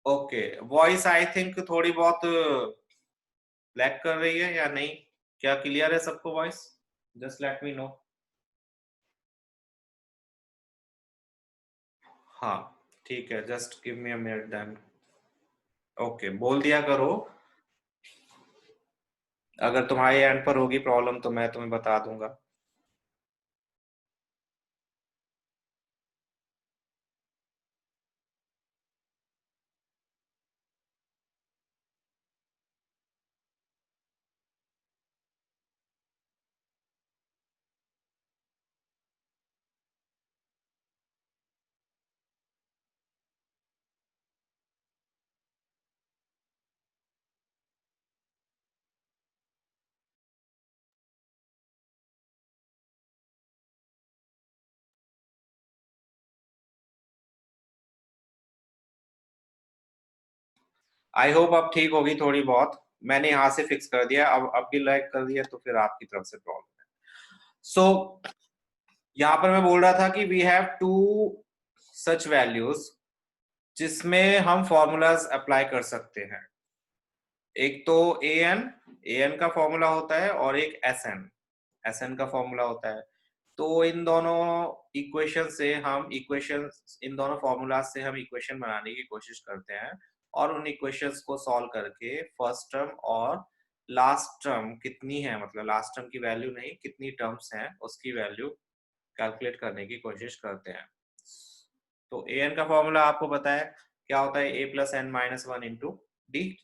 Okay, voice I think थोड़ी बहुत lag कर रही है या नहीं? क्या क्लियर है सबको voice? Just let me know. हाँ, ठीक है, just give me a minute then. Okay, बोल दिया करो। अगर तुम्हारे एंड पर होगी प्रॉब्लम तो मैं तुम्हें बता दूंगा। आई होप अब ठीक होगी थोड़ी बहुत। मैंने यहाँ से फिक्स कर दिया, अब भी लैग कर दिया तो फिर आपकी तरफ से प्रॉब्लम है। सो यहाँ पर मैं बोल रहा था कि we have two such values जिसमें हम फॉर्मूलाज अप्लाई कर सकते हैं। एक तो ए एन का फॉर्मूला होता है और एक एस एन का फॉर्मूला होता है। तो इन दोनों इक्वेशन से हम इक्वेशन इन दोनों फॉर्मूला से हम इक्वेशन बनाने की कोशिश करते हैं और उन इक्वेशंस को सॉल्व करके फर्स्ट टर्म और लास्ट टर्म कितनी है, मतलब लास्ट टर्म की वैल्यू नहीं, कितनी टर्म्स हैं उसकी वैल्यू कैलकुलेट करने की कोशिश करते हैं। तो ए एन का फॉर्मूला आपको पता है क्या होता है, a plus n minus one into d,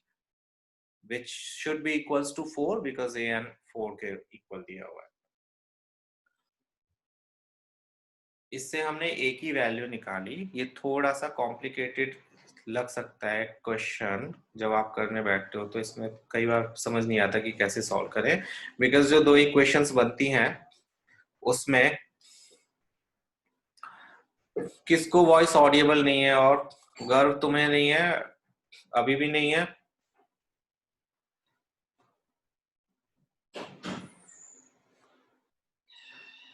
which should be equals to 4 because a n 4 के इक्वल दिया हुआ है। इससे हमने ए की वैल्यू निकाली। ये थोड़ा सा कॉम्प्लिकेटेड लग सकता है क्वेश्चन, जब आप करने बैठते हो तो इसमें कई बार समझ नहीं आता कि कैसे सॉल्व करें, बिकॉज जो दो इक्वेशंस बनती हैं उसमें किसको वॉइस ऑडिएबल नहीं है और गर्व तुम्हें नहीं है, अभी भी नहीं है?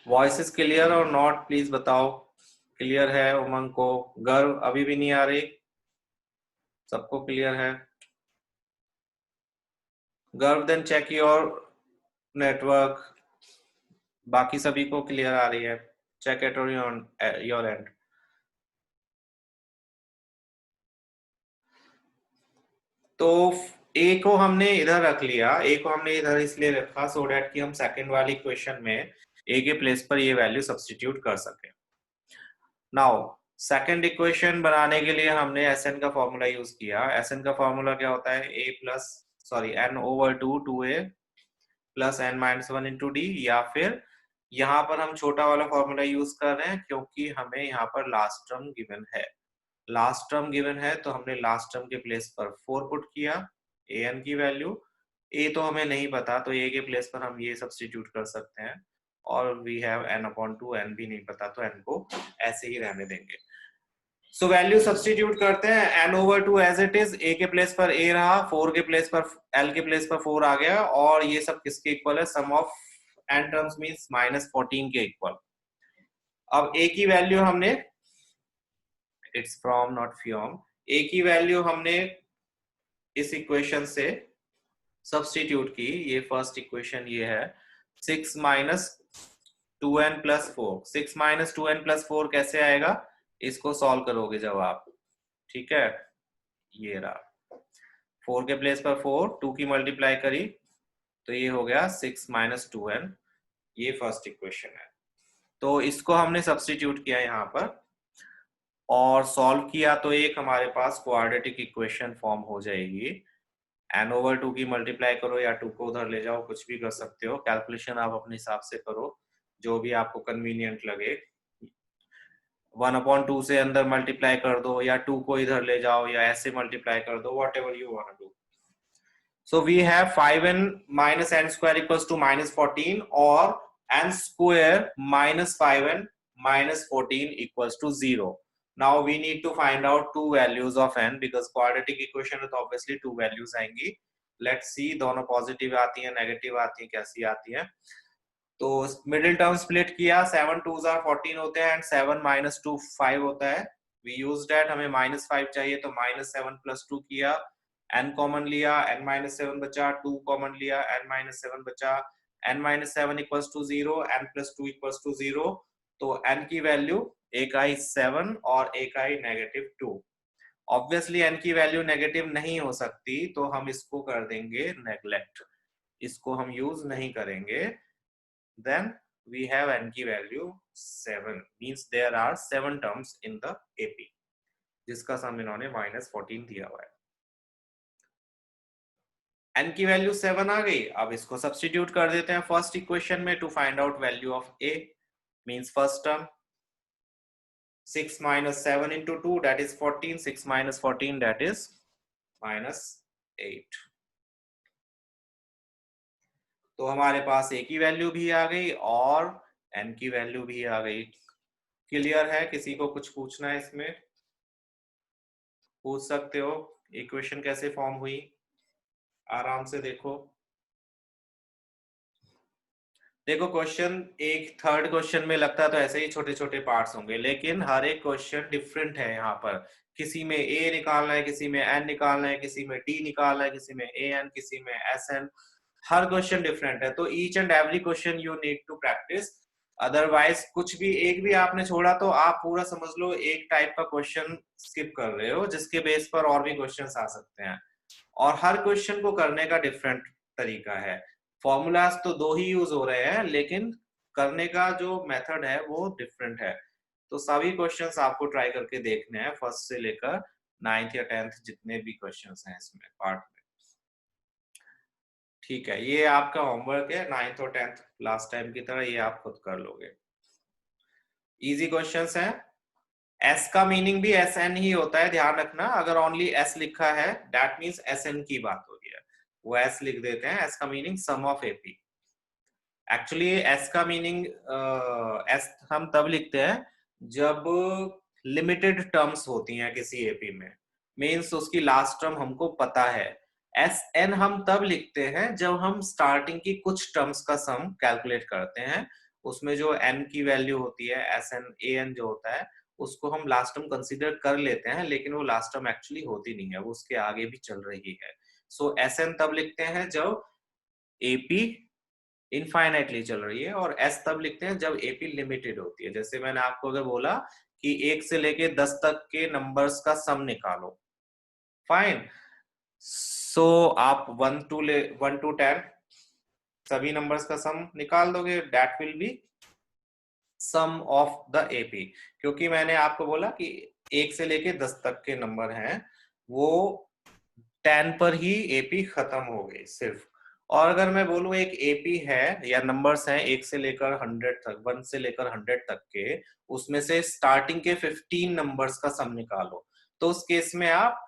वॉइस इज क्लियर और नॉट, प्लीज बताओ। क्लियर है उमंग को? गर्व अभी भी नहीं आ रही? सबको क्लियर है? गर्व देन चेक योर नेटवर्क। बाकी सभी को क्लियर आ रही है? Check it on your end. तो ए को हमने इधर रख लिया, ए को हमने इधर इसलिए रखा सो डैट कि हम सेकंड वाली क्वेश्चन में ए के प्लेस पर ये वैल्यू सब्स्टिट्यूट कर सके। नाउ सेकंड इक्वेशन बनाने के लिए हमने एस एन का फॉर्मूला यूज किया। एस एन का फॉर्मूला क्या होता है, a plus sorry n over two a plus n minus one into d, या फिर यहाँ पर हम छोटा वाला फॉर्मूला यूज कर रहे हैं क्योंकि हमें यहाँ पर लास्ट टर्म गिवन है। लास्ट टर्म गिवन है तो हमने लास्ट टर्म के प्लेस पर 4 पुट किया, ए एन की वैल्यू। ए तो हमें नहीं पता तो ए के प्लेस पर हम ये सब्स्टिट्यूट कर सकते हैं, और we have n upon two, n भी नहीं पता तो एन को ऐसे ही रहने देंगे। सो वैल्यू सब्स्टिट्यूट करते हैं, n over two as it is, a के प्लेस पर ए रहा, 4 के प्लेस पर एल के प्लेस पर 4 आ गया, और ये सब किसके इक्वल है, sum of n terms means -14 के इक्वल। अब ए की वैल्यू हमने, इट्स फ्रॉम नॉट फ्रॉम, ए की वैल्यू हमने इस इक्वेशन से सब्स्टिट्यूट की। ये फर्स्ट इक्वेशन ये है 6 minus 2n plus 4। 6 minus 2n plus 4 कैसे आएगा, इसको सॉल्व करोगे जब आप, ठीक है, ये रहा 4 के प्लेस पर 4, 2 की मल्टीप्लाई करी तो ये हो गया 6 माइनस 2n। ये फर्स्ट इक्वेशन है। तो इसको हमने सब्स्टिट्यूट किया यहाँ पर और सॉल्व किया तो एक हमारे पास क्वाड्रेटिक इक्वेशन फॉर्म हो जाएगी। एन ओवर टू की मल्टीप्लाई करो या टू को उधर ले जाओ, कुछ भी कर सकते हो, कैलकुलेशन आप अपने हिसाब से करो जो भी आपको कन्वीनियंट लगे। 1/2 से अंदर मल्टीप्लाई कर दो या 2 को इधर ले जाओ या ऐसे मल्टीप्लाई कर दो, whatever you want to do. So we have 5n minus n square equals to -14, or n square minus 5n minus 14 equals to 0. Now we need to find out two values of n because quadratic equation में तो obviously two values आएंगी। Let's see दोनों positive आती हैं, negative आती हैं, कैसी आती हैं। तो मिडिल टर्म स्प्लिट किया, 7 2s are 14 होते हैं एंड 7 minus 2 5 होता है। वी यूज दैट, हमें -5 चाहिए तो -7 + 2 किया, n कॉमन लिया, n-7 बचा, 2 कॉमन लिया, n-7 बचा, n-7 = 0, n + 2 = 0, तो n की वैल्यू एक आई 7 और एक आई -2। ऑब्वियसली n की वैल्यू नेगेटिव नहीं हो सकती, तो हम इसको कर देंगे नेग्लेक्ट, इसको हम यूज नहीं करेंगे। देन we have n की value 7, means there are 7 terms in the AP, जिसका सम इन्होंने -14 दिया हुआ है। n की वैल्यू 7 आ गई, अब इसको सब्स्टिट्यूट कर देते हैं फर्स्ट इक्वेशन में to find out value of a, means first term 6 - 7 × 2 that is 14, 6 - 14 that is -8। तो हमारे पास a की वैल्यू भी आ गई और n की वैल्यू भी आ गई। क्लियर है? किसी को कुछ पूछना है इसमें? पूछ सकते हो। इक्वेशन कैसे फॉर्म हुई, आराम से देखो। देखो क्वेश्चन एक थर्ड क्वेश्चन में लगता तो ऐसे ही छोटे छोटे पार्ट्स होंगे, लेकिन हर एक क्वेश्चन डिफरेंट है। यहाँ पर किसी में a निकालना है, किसी में n निकालना है, किसी में d निकालना है, किसी में an, किसी में sn, हर क्वेश्चन डिफरेंट है। तो each and every question you need to practice, otherwise कुछ भी एक भी आपने छोड़ा तो आप पूरा समझ लो एक टाइप का क्वेश्चन स्किप कर रहे हो, जिसके बेस पर और भी क्वेश्चंस आ सकते हैं। और हर क्वेश्चन को करने का डिफरेंट तरीका है। फॉर्मूलाज तो दो ही यूज हो रहे हैं, लेकिन करने का जो मेथड है वो डिफरेंट है। तो सभी क्वेश्चंस आपको ट्राई करके देखने हैं, फर्स्ट से लेकर 9th या 10th जितने भी क्वेश्चंस हैं इसमें पार्ट में। ठीक है, ये आपका होमवर्क है 9th और 10th, लास्ट टाइम की तरह ये आप खुद कर लोगे। इजी क्वेश्चंस हैं। एस का मीनिंग भी एस एन ही होता है, ध्यान रखना। अगर ओनली एस लिखा है दैट मीन्स एस एन की बात हो रही है, वो एस लिख देते हैं। एस का meaning sum of AP. Actually s का मीनिंग एस हम तब लिखते हैं जब लिमिटेड टर्म्स होती हैं किसी एपी में, मीन्स उसकी लास्ट टर्म हमको पता है। एस एन हम तब लिखते हैं जब हम स्टार्टिंग की कुछ टर्म्स का सम कैलकुलेट करते हैं, उसमें जो एन की वैल्यू होती है, एस एन ए एन जो होता है, उसको हम लास्ट टर्म कंसीडर कर लेते हैं, लेकिन वो लास्ट टर्म एक्चुअली होती नहीं है, वो उसके आगे भी चल रही है। सो एस एन तब लिखते हैं जब एपी इनफाइनाइटली चल रही है, और एस तब लिखते हैं जब एपी लिमिटेड होती है। जैसे मैंने आपको अगर बोला कि 1 से लेके 10 तक के नंबर्स का सम निकालो, फाइन। सो आप 1 to 10 सभी नंबर्स का सम निकाल दोगे, that will be sum of the AP. क्योंकि मैंने आपको बोला कि 1 से लेके 10 तक के नंबर हैं, वो 10 पर ही एपी खत्म हो गई सिर्फ। और अगर मैं बोलूं एक एपी है या नंबर्स हैं 1 से लेकर 100 तक, 1 से लेकर 100 तक के, उसमें से स्टार्टिंग के 15 नंबर्स का सम निकालो, तो उस केस में आप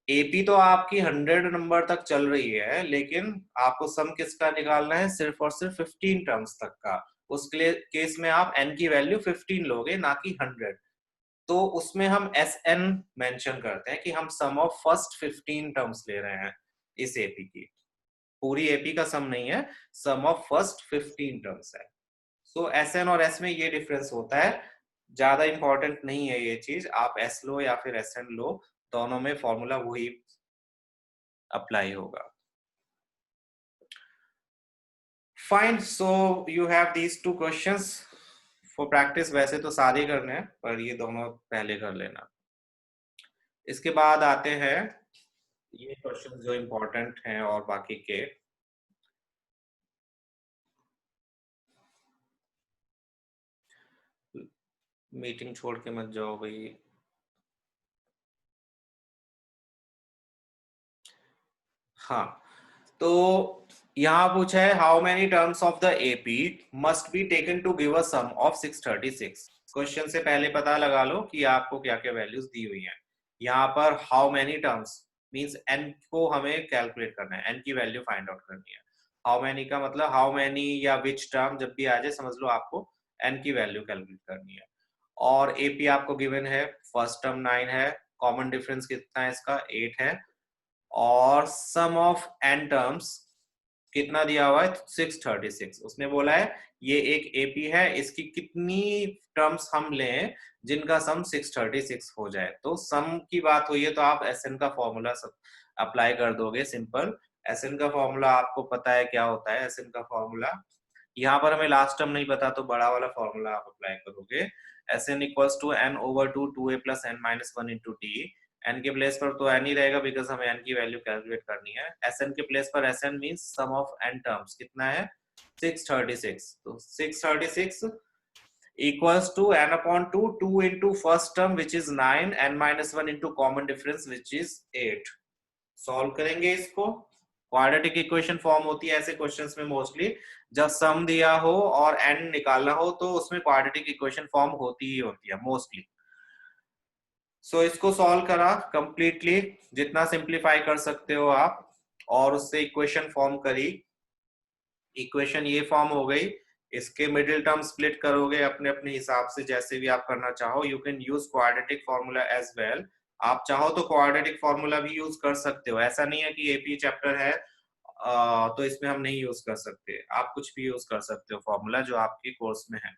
एपी तो आपकी 100 नंबर तक चल रही है, लेकिन आपको सम किसका निकालना है, सिर्फ और सिर्फ 15 टर्म्स तक का। उस केस में आप n की वैल्यू 15 लोगे, ना कि 100। तो उसमें हम एस एन मेंशन करते हैं कि हम सम ऑफ फर्स्ट 15 टर्म्स ले रहे हैं इस एपी की। पूरी एपी का सम नहीं है, सम ऑफ फर्स्ट 15 टर्म्स है। सो एस एन और एस में ये डिफरेंस होता है, ज्यादा इंपॉर्टेंट नहीं है ये चीज। आप एस लो या फिर एस एन लो, दोनों में फॉर्मूला वही अप्लाई होगा। Fine, so you have these two questions for practice. वैसे तो सारे करने हैं, पर ये दोनों पहले कर लेना। इसके बाद आते हैं ये क्वेश्चन जो इम्पोर्टेंट हैं और बाकी के। मीटिंग छोड़ के मत जाओ भाई। हाँ, तो यहाँ पूछा है how many terms of the AP must be taken to give a sum of 636। Question से पहले पता लगा लो कि आपको क्या क्या वैल्यूज दी हुई हैं। यहाँ पर how many terms means n को हमें कैलकुलेट करना है, n की वैल्यू फाइंड आउट करनी है। हाउ मेनी का मतलब हाउ मेनी या विच टर्म जब भी आ जाए समझ लो आपको n की वैल्यू कैलकुलेट करनी है। और एपी आपको गिवन है, फर्स्ट टर्म 9 है, कॉमन डिफरेंस कितना है इसका 8 है, और सम ऑफ n टर्म्स कितना दिया हुआ है 636। उसने बोला है ये एक एपी है, इसकी कितनी टर्म्स हम लें जिनका सम 636 हो जाए। तो सम की बात हुई है तो आप एसएन का फॉर्मूला अप्लाई कर दोगे। सिंपल एसएन का फॉर्मूला आपको पता है क्या होता है। एसएन का फॉर्मूला यहाँ पर हमें लास्ट टर्म नहीं पता तो बड़ा वाला फॉर्मूला आप अप्लाई करोगे। S n equals to n over two a plus n minus one into t. N के प्लेस पर तो एन ही रहेगा बिकॉज हमें एन की वैल्यू कैलकुलेट करनी है। एस एन के प्लेस पर s n means sum of n terms कितना है 636। तो 636 equals to n upon 2 2 into first term which is 9 n minus 1 into common difference which is 8। Solve करेंगे इसको। क्वाड्रेटिक इक्वेशन फॉर्म होती है ऐसे क्वेश्चंस में मोस्टली जब सम दिया हो और एन निकालना हो तो उसमें क्वाड्रेटिक इक्वेशन फॉर्म होती ही होती है मोस्टली। सो इसको सॉल्व करा कंप्लीटली जितना सिंप्लीफाई कर सकते हो आप और उससे इक्वेशन फॉर्म करी। इक्वेशन ये फॉर्म हो गई। इसके मिडिल टर्म स्प्लिट करोगे अपने अपने हिसाब से जैसे भी आप करना चाहो। You can use quadratic formula as well. आप चाहो तो क्वाड्रेटिक फॉर्मूला भी यूज कर सकते हो। ऐसा नहीं है कि एपी चैप्टर है तो इसमें हम नहीं यूज कर सकते। आप कुछ भी यूज कर सकते हो फॉर्मूला जो आपके कोर्स में है।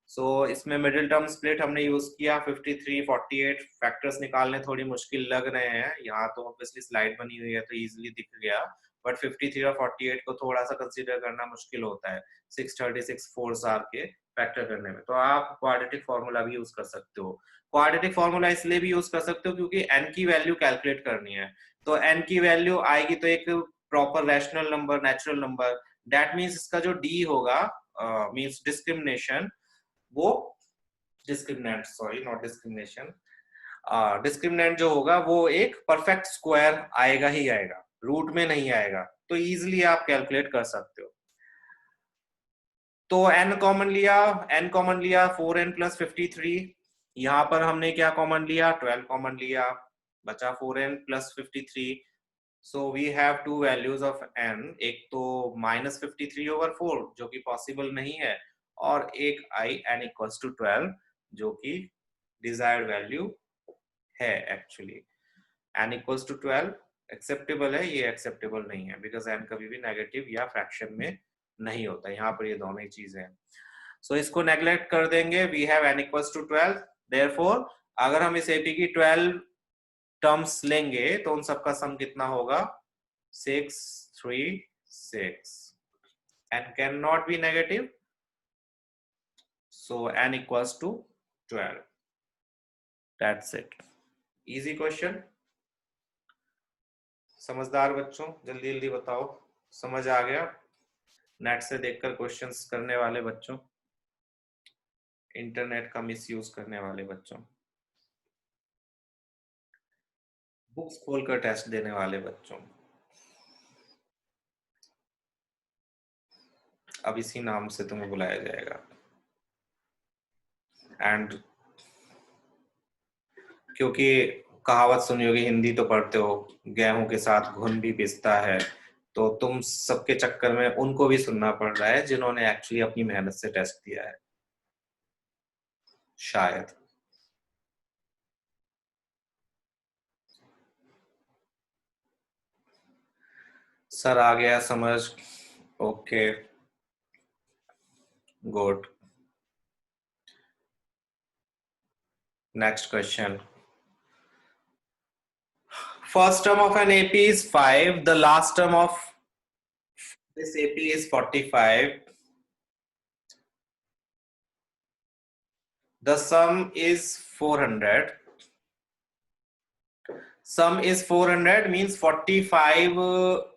सो इसमें मिडिल टर्म स्प्लिट हमने यूज किया। 53 48 फैक्टर्स निकालने थोड़ी मुश्किल लग रहे हैं। यहाँ तो ऑब्वियसली स्लाइड बनी हुई है तो इजीली दिख गया बट 53 और 48 को थोड़ा सा कंसीडर करना मुश्किल होता है 636 फोर्स आर के फैक्टर करने में। तो आप क्वाड्रेटिक फॉर्मूला भी यूज कर सकते हो। क्वाड्रेटिक फॉर्मूला इसलिए भी यूज कर सकते हो क्योंकि एन की वैल्यू कैलकुलेट करनी है। तो एन की वैल्यू आएगी तो एक proper rational number natural number that means इसका जो डी होगा मीन्स डिस्क्रिमिनेशन वो discriminant sorry not discrimination discriminant जो होगा वो एक परफेक्ट स्क्वायर आएगा ही आएगा रूट में नहीं आएगा। तो इजीली आप कैलकुलेट कर सकते हो। तो n कॉमन लिया 4n प्लस 53। यहाँ पर हमने क्या कॉमन लिया 12 कॉमन लिया बचा 4n plus 53। So we have two values of n। एक तो -53/4 जो कि पॉसिबल नहीं है और एक i n इक्वल्स टू 12 जो कि डिजायर्ड वैल्यू है। Actually n equals to 12 acceptable है, ये एक्सेप्टेबल नहीं है बिकॉज n कभी भी नेगेटिव या फ्रैक्शन में नहीं होता। यहाँ पर ये दोनों ही चीजें हैं। सो इसको नेग्लेक्ट कर देंगे। We have n equals to 12। Therefore अगर हम इस एपी की 12 टर्म्स लेंगे तो उन सबका सम कितना होगा 636 and cannot be negative so n equals to 12। that's it। easy question। समझदार बच्चों जल्दी जल्दी बताओ समझ आ गया। नेट से देखकर क्वेश्चंस करने वाले बच्चों, इंटरनेट का मिसयूज करने वाले बच्चों, बुक्स खोलकर टेस्ट देने वाले बच्चों, अब इसी नाम से तुम्हें बुलाया जाएगा। एंड क्योंकि कहावत सुनी होगी, हिंदी तो पढ़ते हो, गेहूं के साथ घुन भी पिसता है, तो तुम सबके चक्कर में उनको भी सुनना पड़ रहा है जिन्होंने एक्चुअली अपनी मेहनत से टेस्ट दिया है शायद। सर आ गया समझ। Okay good. Next question. First term of an AP is 5, the last term of this AP is 45. The sum is 400. Sum is 400 means 45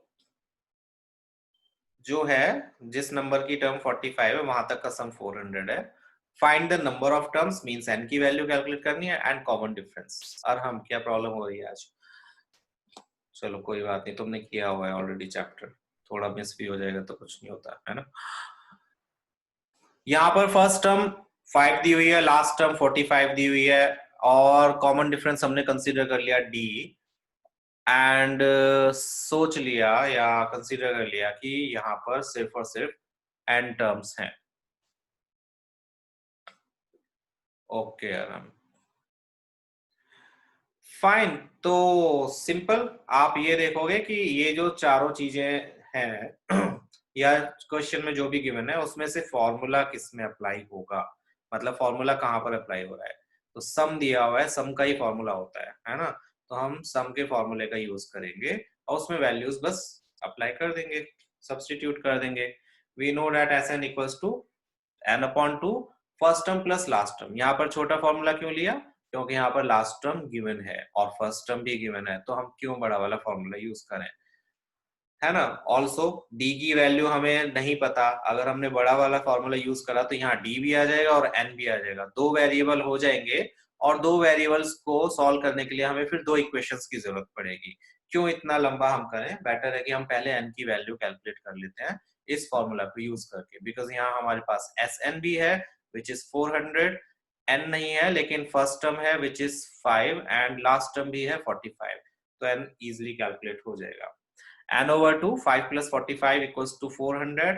जो है जिस नंबर की टर्म 45 है वहां तक का सम 400 है। Find the number of terms means n की वैल्यू कैलकुलेट करनी है एंड कॉमन डिफरेंस। और हम क्या प्रॉब्लम हो रही है आज? चलो कोई बात नहीं, तुमने किया हुआ है ऑलरेडी चैप्टर, थोड़ा मिस भी हो जाएगा तो कुछ नहीं होता है ना। यहाँ पर फर्स्ट टर्म 5 दी हुई है, लास्ट टर्म 45 दी हुई है और कॉमन डिफरेंस हमने कंसीडर कर लिया d एंड सोच लिया या कंसीडर कर लिया कि यहाँ पर सिर्फ और सिर्फ n टर्म्स हैं। ओके आराम फाइन। तो सिंपल आप ये देखोगे कि ये जो चारों चीजें है या क्वेश्चन में जो भी गिवन है उसमें से फॉर्मूला किस में अप्लाई होगा, मतलब फॉर्मूला कहाँ पर अप्लाई हो रहा है। तो सम दिया हुआ है, सम का ही फॉर्मूला होता है ना, तो हम सम के फॉर्मूले का यूज करेंगे और उसमें वैल्यूज बस अप्लाई कर देंगे, सब्स्टिट्यूट कर देंगे। We know that s n equals to n upon two first term plus last term. यहाँ पर छोटा फॉर्मूला क्यों लिया, क्योंकि यहाँ पर लास्ट टर्म गिवन है और फर्स्ट टर्म भी गिवन है, तो हम क्यों बड़ा वाला फॉर्मूला यूज करें, है ना। ऑल्सो डी की वैल्यू हमें नहीं पता, अगर हमने बड़ा वाला फॉर्मूला यूज करा तो यहाँ डी भी आ जाएगा और एन भी आ जाएगा, दो वेरिएबल हो जाएंगे और दो वेरिएबल्स को सॉल्व करने के लिए हमें फिर दो इक्वेशंस की जरूरत पड़ेगी। क्यों इतना लंबा हम करें, बेटर है कि हम पहले एन की वैल्यू कैलकुलेट कर लेते हैं इस फॉर्मूला को यूज करके, बिकॉज यहाँ हमारे पास एस एन भी है विच इज 400, एन नहीं है लेकिन फर्स्ट टर्म है which is 5 and last term भी है 45, तो एन इजिली कैलकुलेट हो जाएगा। n over 2 5 plus 45 equals to 400,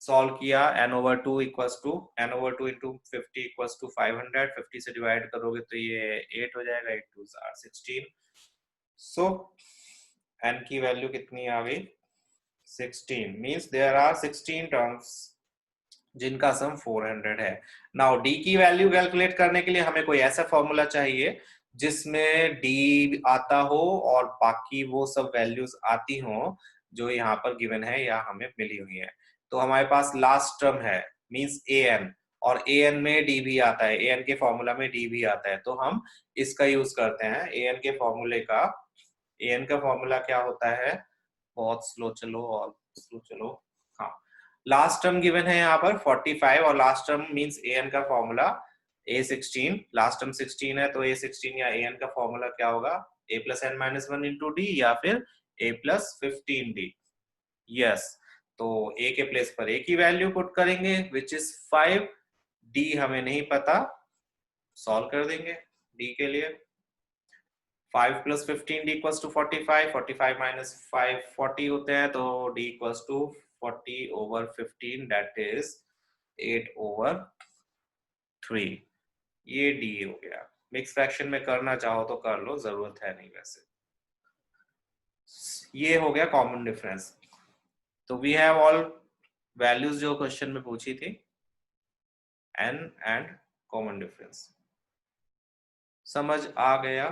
solve किया n over 2 equals to n over 2 into 50 equals to 500, 50 से डिवाइड करोगे तो ये 8 हो जाएगा, 8 2 are 16, सो n की वैल्यू कितनी आ गई 16, मींस देयर आर 16 टर्म्स जिनका सम 400 है। नाउ d की वैल्यू कैलकुलेट करने के लिए हमें कोई ऐसा फॉर्मूला चाहिए जिसमें d आता हो और बाकी वो सब वैल्यूज आती हो जो यहाँ पर गिवन है या हमें मिली हुई है। तो हमारे पास लास्ट टर्म है मींस an, और an में d भी आता है, an के फॉर्मूला में d भी आता है, तो हम इसका यूज करते हैं an के फॉर्मूले का। an का फॉर्मूला क्या होता है, बहुत स्लो चलो और स्लो चलो, हाँ लास्ट टर्म गिवन है यहाँ पर 45 और लास्ट टर्म मींस an का फॉर्मूला a16, लास्ट टर्म 16 है तो a16 या an का फॉर्मूला क्या होगा a plus n minus 1 into d या फिर a plus 15d। यस, तो a के प्लेस पर a की वैल्यू पुट करेंगे विच इज 5, d हमें नहीं पता, सॉल्व कर देंगे d के लिए। 5 plus 15 d equals to 45, 45 minus 5 40 होते हैं, तो d equals to 40 over 15 that is 8 over 3, ये d हो गया। मिक्स फ्रैक्शन में करना चाहो तो कर लो, जरूरत है नहीं वैसे। ये हो गया कॉमन डिफरेंस। तो वी हैव ऑल वैल्यूज जो क्वेश्चन में पूछी थी n एंड कॉमन डिफरेंस, समझ आ गया।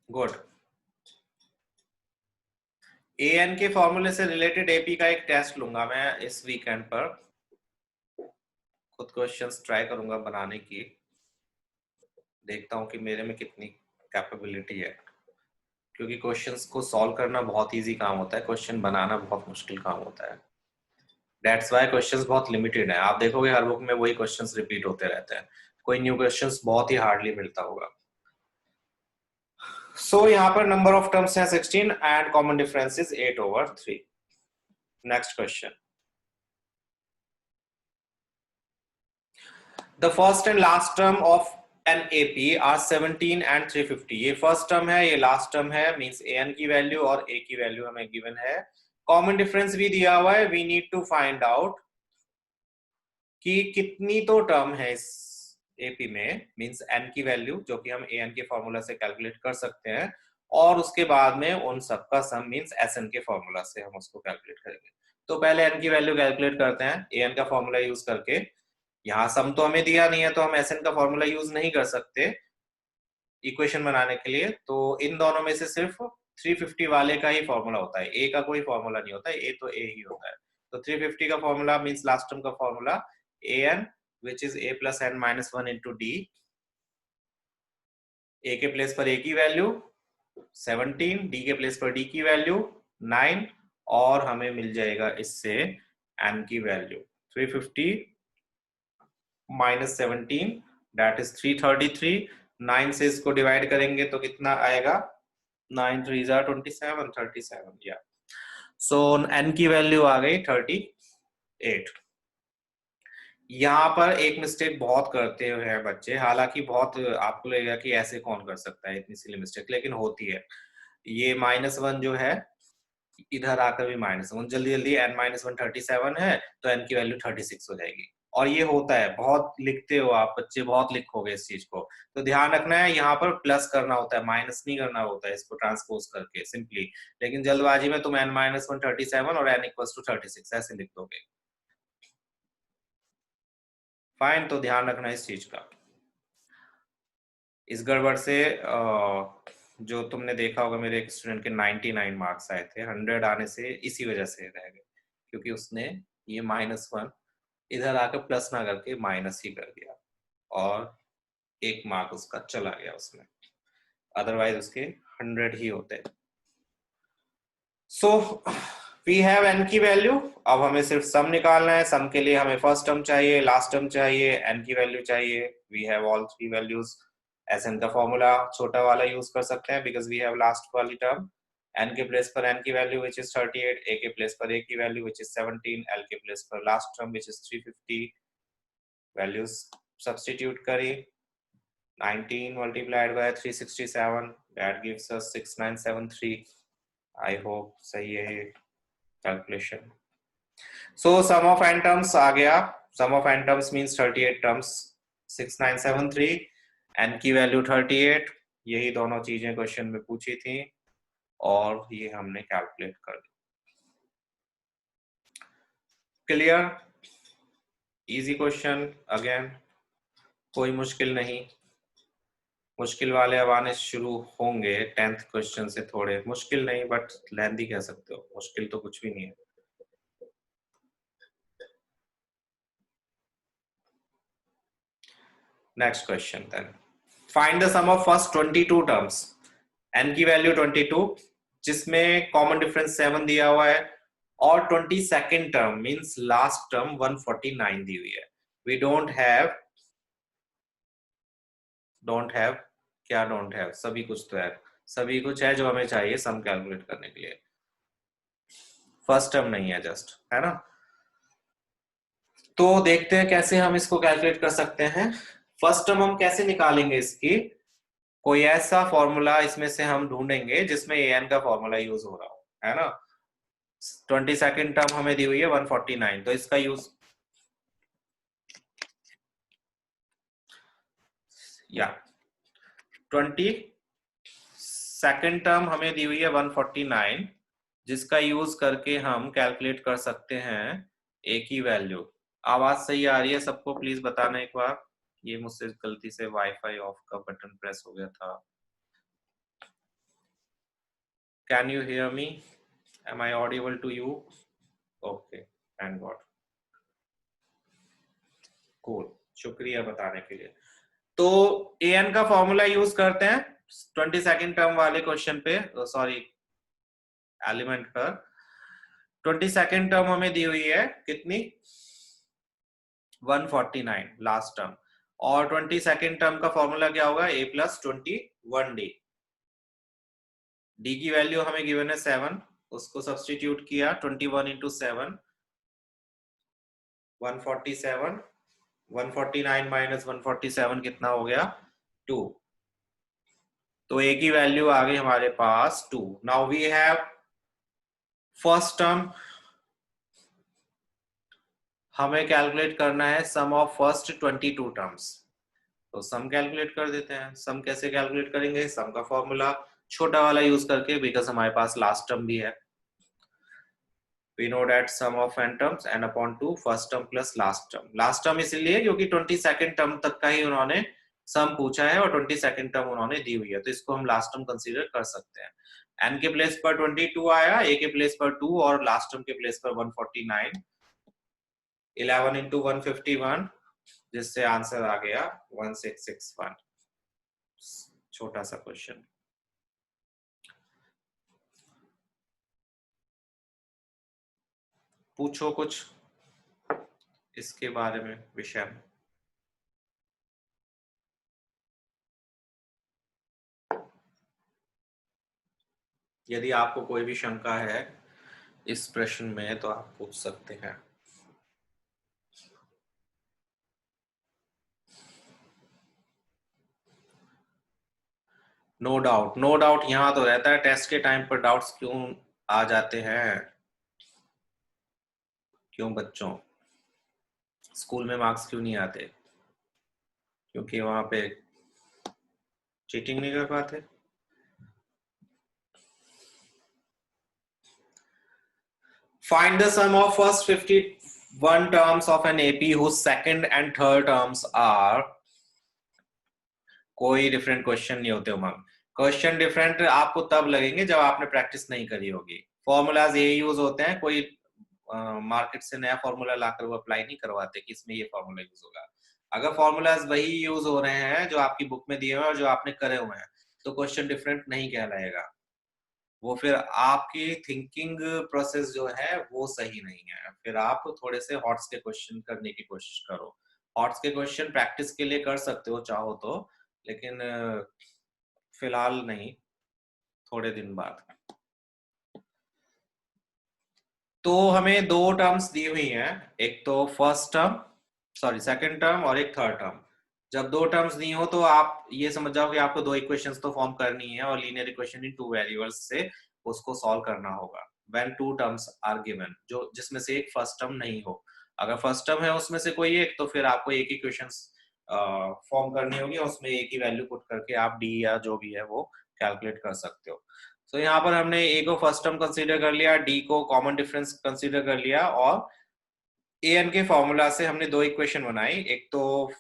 गुड। an के फॉर्मूले से रिलेटेड एपी का एक टेस्ट लूंगा मैं इस वीकेंड पर, खुद क्वेश्चंस ट्राई करूंगा बनाने की, देखता हूं कि मेरे में कितनी कैपेबिलिटी है, क्योंकि क्वेश्चंस को सॉल्व करना बहुत इजी काम होता है, क्वेश्चन बनाना बहुत मुश्किल काम होता है। दैट्स व्हाई क्वेश्चंस बहुत लिमिटेड है, आप देखोगे हर बुक में वही क्वेश्चंस रिपीट होते रहते हैं, कोई न्यू क्वेश्चंस बहुत ही हार्डली मिलता होगा। सो यहाँ पर नंबर ऑफ टर्म्स है 16 and common difference is 8 over 3। Next question, the first and last term of an AP are 17 and 350। ये फर्स्ट टर्म है, ये लास्ट टर्म है, मींस an की वैल्यू और a की वैल्यू हमें गिवन है, कॉमन डिफरेंस भी दिया हुआ है, we need to find out कि कितनी तो टर्म है इस एपी में, मींस n की वैल्यू जो कि हम an के फॉर्मूला से कैलकुलेट कर सकते हैं, और उसके बाद में उन सबका सम मींस sn के फॉर्मूला से हम उसको कैलकुलेट करेंगे। तो पहले n की वैल्यू कैलकुलेट करते हैं an का फॉर्मूला यूज करके। यहाँ सम तो हमें दिया नहीं है तो हम sn का फॉर्मूला यूज नहीं कर सकते इक्वेशन बनाने के लिए, तो इन दोनों में से सिर्फ 350 वाले का ही फॉर्मूला होता है, a का कोई फॉर्मूला नहीं होता है, a तो a ही होता है। तो 350 का फॉर्मूला मींस लास्ट टर्म का formula an which is a plus n minus 1 into d, a के प्लेस पर a की वैल्यू 17, d के प्लेस पर d की वैल्यू 9, और हमें मिल जाएगा इससे n की वैल्यू 350 minus 17 that is 333, 9 से इसको डिवाइड करेंगे तो कितना आएगा, 9 3s are 27, 37 या, सो n की वैल्यू आ गई 38। यहाँ पर एक मिस्टेक बहुत करते हैं बच्चे, हालांकि बहुत आपको लगेगा कि ऐसे कौन कर सकता है इतनी सिली मिस्टेक, लेकिन होती है। ये -1 जो है इधर आकर भी -1, जल्दी जल्दी n-1 37 है तो n की वैल्यू 36 हो जाएगी। और ये होता है, बहुत लिखते हो आप बच्चे, बहुत लिखोगे इस चीज को, तो ध्यान रखना है यहाँ पर प्लस करना होता है, माइनस नहीं करना होता है इसको ट्रांसपोज करके सिंपली। लेकिन जल्दबाजी में तुम n-1 37 और n=36 ऐसे लिख दोगे। फाइन, तो ध्यान रखना इस चीज का। इस गड़बड़ से जो तुमने देखा होगा, मेरे एक स्टूडेंट के 99 मार्क्स आए थे, 100 आने से इसी वजह से रह गए, क्योंकि उसने ये -1 इधर आकर प्लस ना करके माइनस ही कर दिया, और 1 मार्क उसका चला गया उसमें, अदरवाइज उसके 100 ही होते। सो वी हैव n की वैल्यू, अब हमें सिर्फ सम निकालना है। सम के लिए हमें फर्स्ट टर्म चाहिए, लास्ट टर्म चाहिए, n की वैल्यू चाहिए। We have all three values. Sn का फॉर्मूला छोटा वाला यूज कर सकते हैं, बिकॉज वी हैव लास्ट वाली टर्म। n के प्लेस पर n की वैल्यू विच इज 38, a के प्लेस पर a की वैल्यू विच इज 17, l के प्लेस पर last term which is 350। Values substitute करें, 19 multiplied by 367, that gives us 6973। I hope सही है ये calculation. So sum of n terms आ गया, sum of n terms means 38 terms, 6973, n की value 38, यही दोनों चीजें क्वेश्चन में पूछी थी और ये हमने कैलकुलेट कर दी। क्लियर? इजी क्वेश्चन, अगेन कोई मुश्किल नहीं। मुश्किल वाले अब आने शुरू होंगे 10th क्वेश्चन से, थोड़े मुश्किल नहीं बट लेंथी कह सकते हो, मुश्किल तो कुछ भी नहीं है। Next question then, find the sum of first 22 terms. n की वैल्यू 22, जिसमें कॉमन डिफरेंस 7 दिया हुआ है, और 22nd term means last term 149 दी हुई है। वी डोंट हैव क्या डोंट हैव, सभी कुछ तो है, सभी कुछ है जो हमें चाहिए सम कैलकुलेट करने के लिए, फर्स्ट टर्म नहीं है जस्ट, है ना। तो देखते हैं कैसे हम इसको कैलकुलेट कर सकते हैं। फर्स्ट टर्म हम कैसे निकालेंगे इसकी, कोई ऐसा फॉर्मूला इसमें से हम ढूंढेंगे जिसमें an का फॉर्मूला यूज हो रहा हो, है ना। 22nd टर्म हमें दी हुई है 149, तो इसका यूज या 22nd टर्म हमें दी हुई है 149, जिसका यूज करके हम कैलकुलेट कर सकते हैं a की वैल्यू। आवाज सही आ रही है सबको? प्लीज बताना एक बार। ये मुझसे गलती से वाईफाई ऑफ का बटन प्रेस हो गया था। Can you hear me? Am I audible to you? Okay, thank God, cool, शुक्रिया बताने के लिए। तो an का फॉर्मूला यूज करते हैं 22nd टर्म वाले क्वेश्चन पे, सॉरी एलिमेंट पर। 22nd टर्म हमें दी हुई है कितनी, 149 लास्ट टर्म, और 22nd टर्म का फॉर्मूला क्या होगा, a + 21d। d की वैल्यू हमें गिवन है 7, उसको सब्स्टिट्यूट किया, 21 × 7 147, 149 - 147 कितना हो गया, 2। तो a की वैल्यू आ गई हमारे पास 2। Now we have first term, हमें कैलकुलेट करना है सम ऑफ फर्स्ट 22 टर्म्स। तो सम कैलकुलेट कर देते हैं। सम कैसे कैलकुलेट करेंगे, सम का फॉर्मूला छोटा वाला यूज करके, बिकॉज हमारे पास लास्ट टर्म भी है। we know that sum of n terms n upon 2 first term plus last term। Last term इसलिए क्योंकि 22nd टर्म तक का ही उन्होंने सम पूछा है और 22nd टर्म उन्होंने दी हुई है, तो इसको हम लास्ट टर्म कंसीडर कर सकते हैं। n के प्लेस पर 22 आया, a के प्लेस पर 2 और लास्ट टर्म के प्लेस पर 149, 11 × 151, जिससे आंसर आ गया 1661। छोटा सा क्वेश्चन। पूछो कुछ इसके बारे में, विषय में। यदि आपको कोई भी शंका है इस प्रश्न में तो आप पूछ सकते हैं। नो डाउट यहाँ तो रहता है, टेस्ट के टाइम पर डाउट्स क्यों आ जाते हैं? क्यों बच्चों, स्कूल में मार्क्स क्यों नहीं आते? क्योंकि वहां पे चीटिंग नहीं कर पाते। Find the sum of first 51 terms of an AP whose second and third terms are, कोई डिफरेंट क्वेश्चन नहीं होते उमंग। क्वेश्चन डिफरेंट आपको तब लगेंगे जब आपने प्रैक्टिस नहीं करी होगी। फॉर्मूलाज ये यूज होते हैं, कोई मार्केट से नया फॉर्मूला लाकर वो अप्लाई नहीं करवाते कि इसमें ये फॉर्मूला यूज होगा। अगर फॉर्मूलाज वही यूज हो रहे हैं जो आपकी बुक में दिए हुए हैं और जो आपने करे हुए हैं, तो क्वेश्चन डिफरेंट नहीं कहलाएगा। वो फिर आपकी थिंकिंग प्रोसेस जो है वो सही नहीं है। फिर आप थोड़े से हॉट्स के क्वेश्चन करने की कोशिश करो। हॉट्स के क्वेश्चन प्रैक्टिस के लिए कर सकते हो चाहो तो, लेकिन फिलहाल नहीं, थोड़े दिन बाद। तो हमें दो टर्म्स दी हुई हैं, एक तो first term, sorry second term, और एक थर्ड टर्म। जब दो टर्म्स दी हो तो आप ये समझ जाओ कि आपको दो इक्वेशंस तो फॉर्म करनी है, और linear equation in two variables से उसको सॉल्व करना होगा। When two terms are given, जो जिसमें से एक फर्स्ट टर्म नहीं हो। अगर फर्स्ट टर्म है उसमें से कोई एक, तो फिर आपको एक इक्वेशंस फॉर्म करनी होगी, उसमें एक ही वैल्यू पुट करके आप डी या जो भी है वो कैलकुलेट कर सकते हो। तो यहाँ पर हमने ए को फर्स्ट टर्म कंसीडर कर लिया, डी को कॉमन डिफरेंस कंसीडर कर लिया, और ए एन के फॉर्मूला से हमने दो इक्वेशन बनाई। एक तो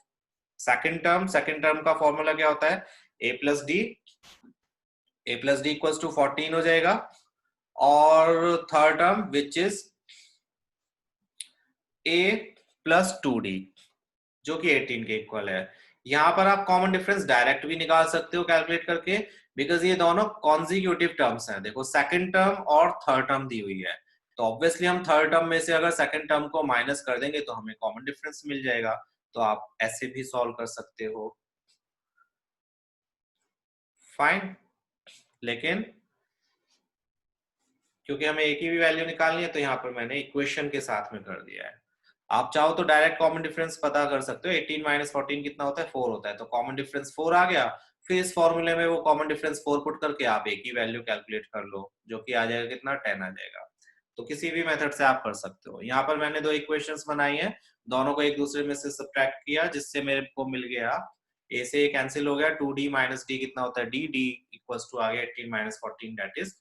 सेकंड टर्म का फॉर्मूला क्या होता है, a plus d, a plus d equals to 14 हो जाएगा। और third term which is a plus 2d, जो कि 18 के इक्वल है। यहां पर आप कॉमन डिफरेंस डायरेक्ट भी निकाल सकते हो कैलकुलेट करके, बिकॉज ये दोनों कॉन्जिक्यूटिव टर्म्स हैं। देखो सेकंड टर्म और थर्ड टर्म दी हुई है, तो ऑब्वियसली हम थर्ड टर्म में से अगर सेकंड टर्म को माइनस कर देंगे तो हमें कॉमन डिफरेंस मिल जाएगा। तो आप ऐसे भी सॉल्व कर सकते हो, फाइन। लेकिन क्योंकि हमें एक ही भी वैल्यू निकालनी है, तो यहाँ पर मैंने इक्वेशन के साथ में कर दिया है। आप चाहो तो डायरेक्ट कॉमन डिफरेंस पता कर सकते हो, 18 माइनस 14 कितना होता है, 4 होता है, तो कॉमन डिफरेंस 4 आ गया। फिर इस फॉर्मूले में वो कॉमन डिफरेंस 4 पुट करके आप एक ही वैल्यू कैलकुलेट कर लो, जो कि आ जाएगा कितना, 10 आ जाएगा। तो किसी भी मेथड से आप कर सकते हो। यहाँ पर मैंने दो इक्वेशंस बनाई है, दोनों को एक दूसरे में से सब्ट्रैक्ट किया, जिससे मेरे को मिल गया, ए से ए कैंसिल हो गया, 2d माइनस डी कितना होता है, डी, डी इक्वल्स टू आ गया 18 माइनस 14 दैट इज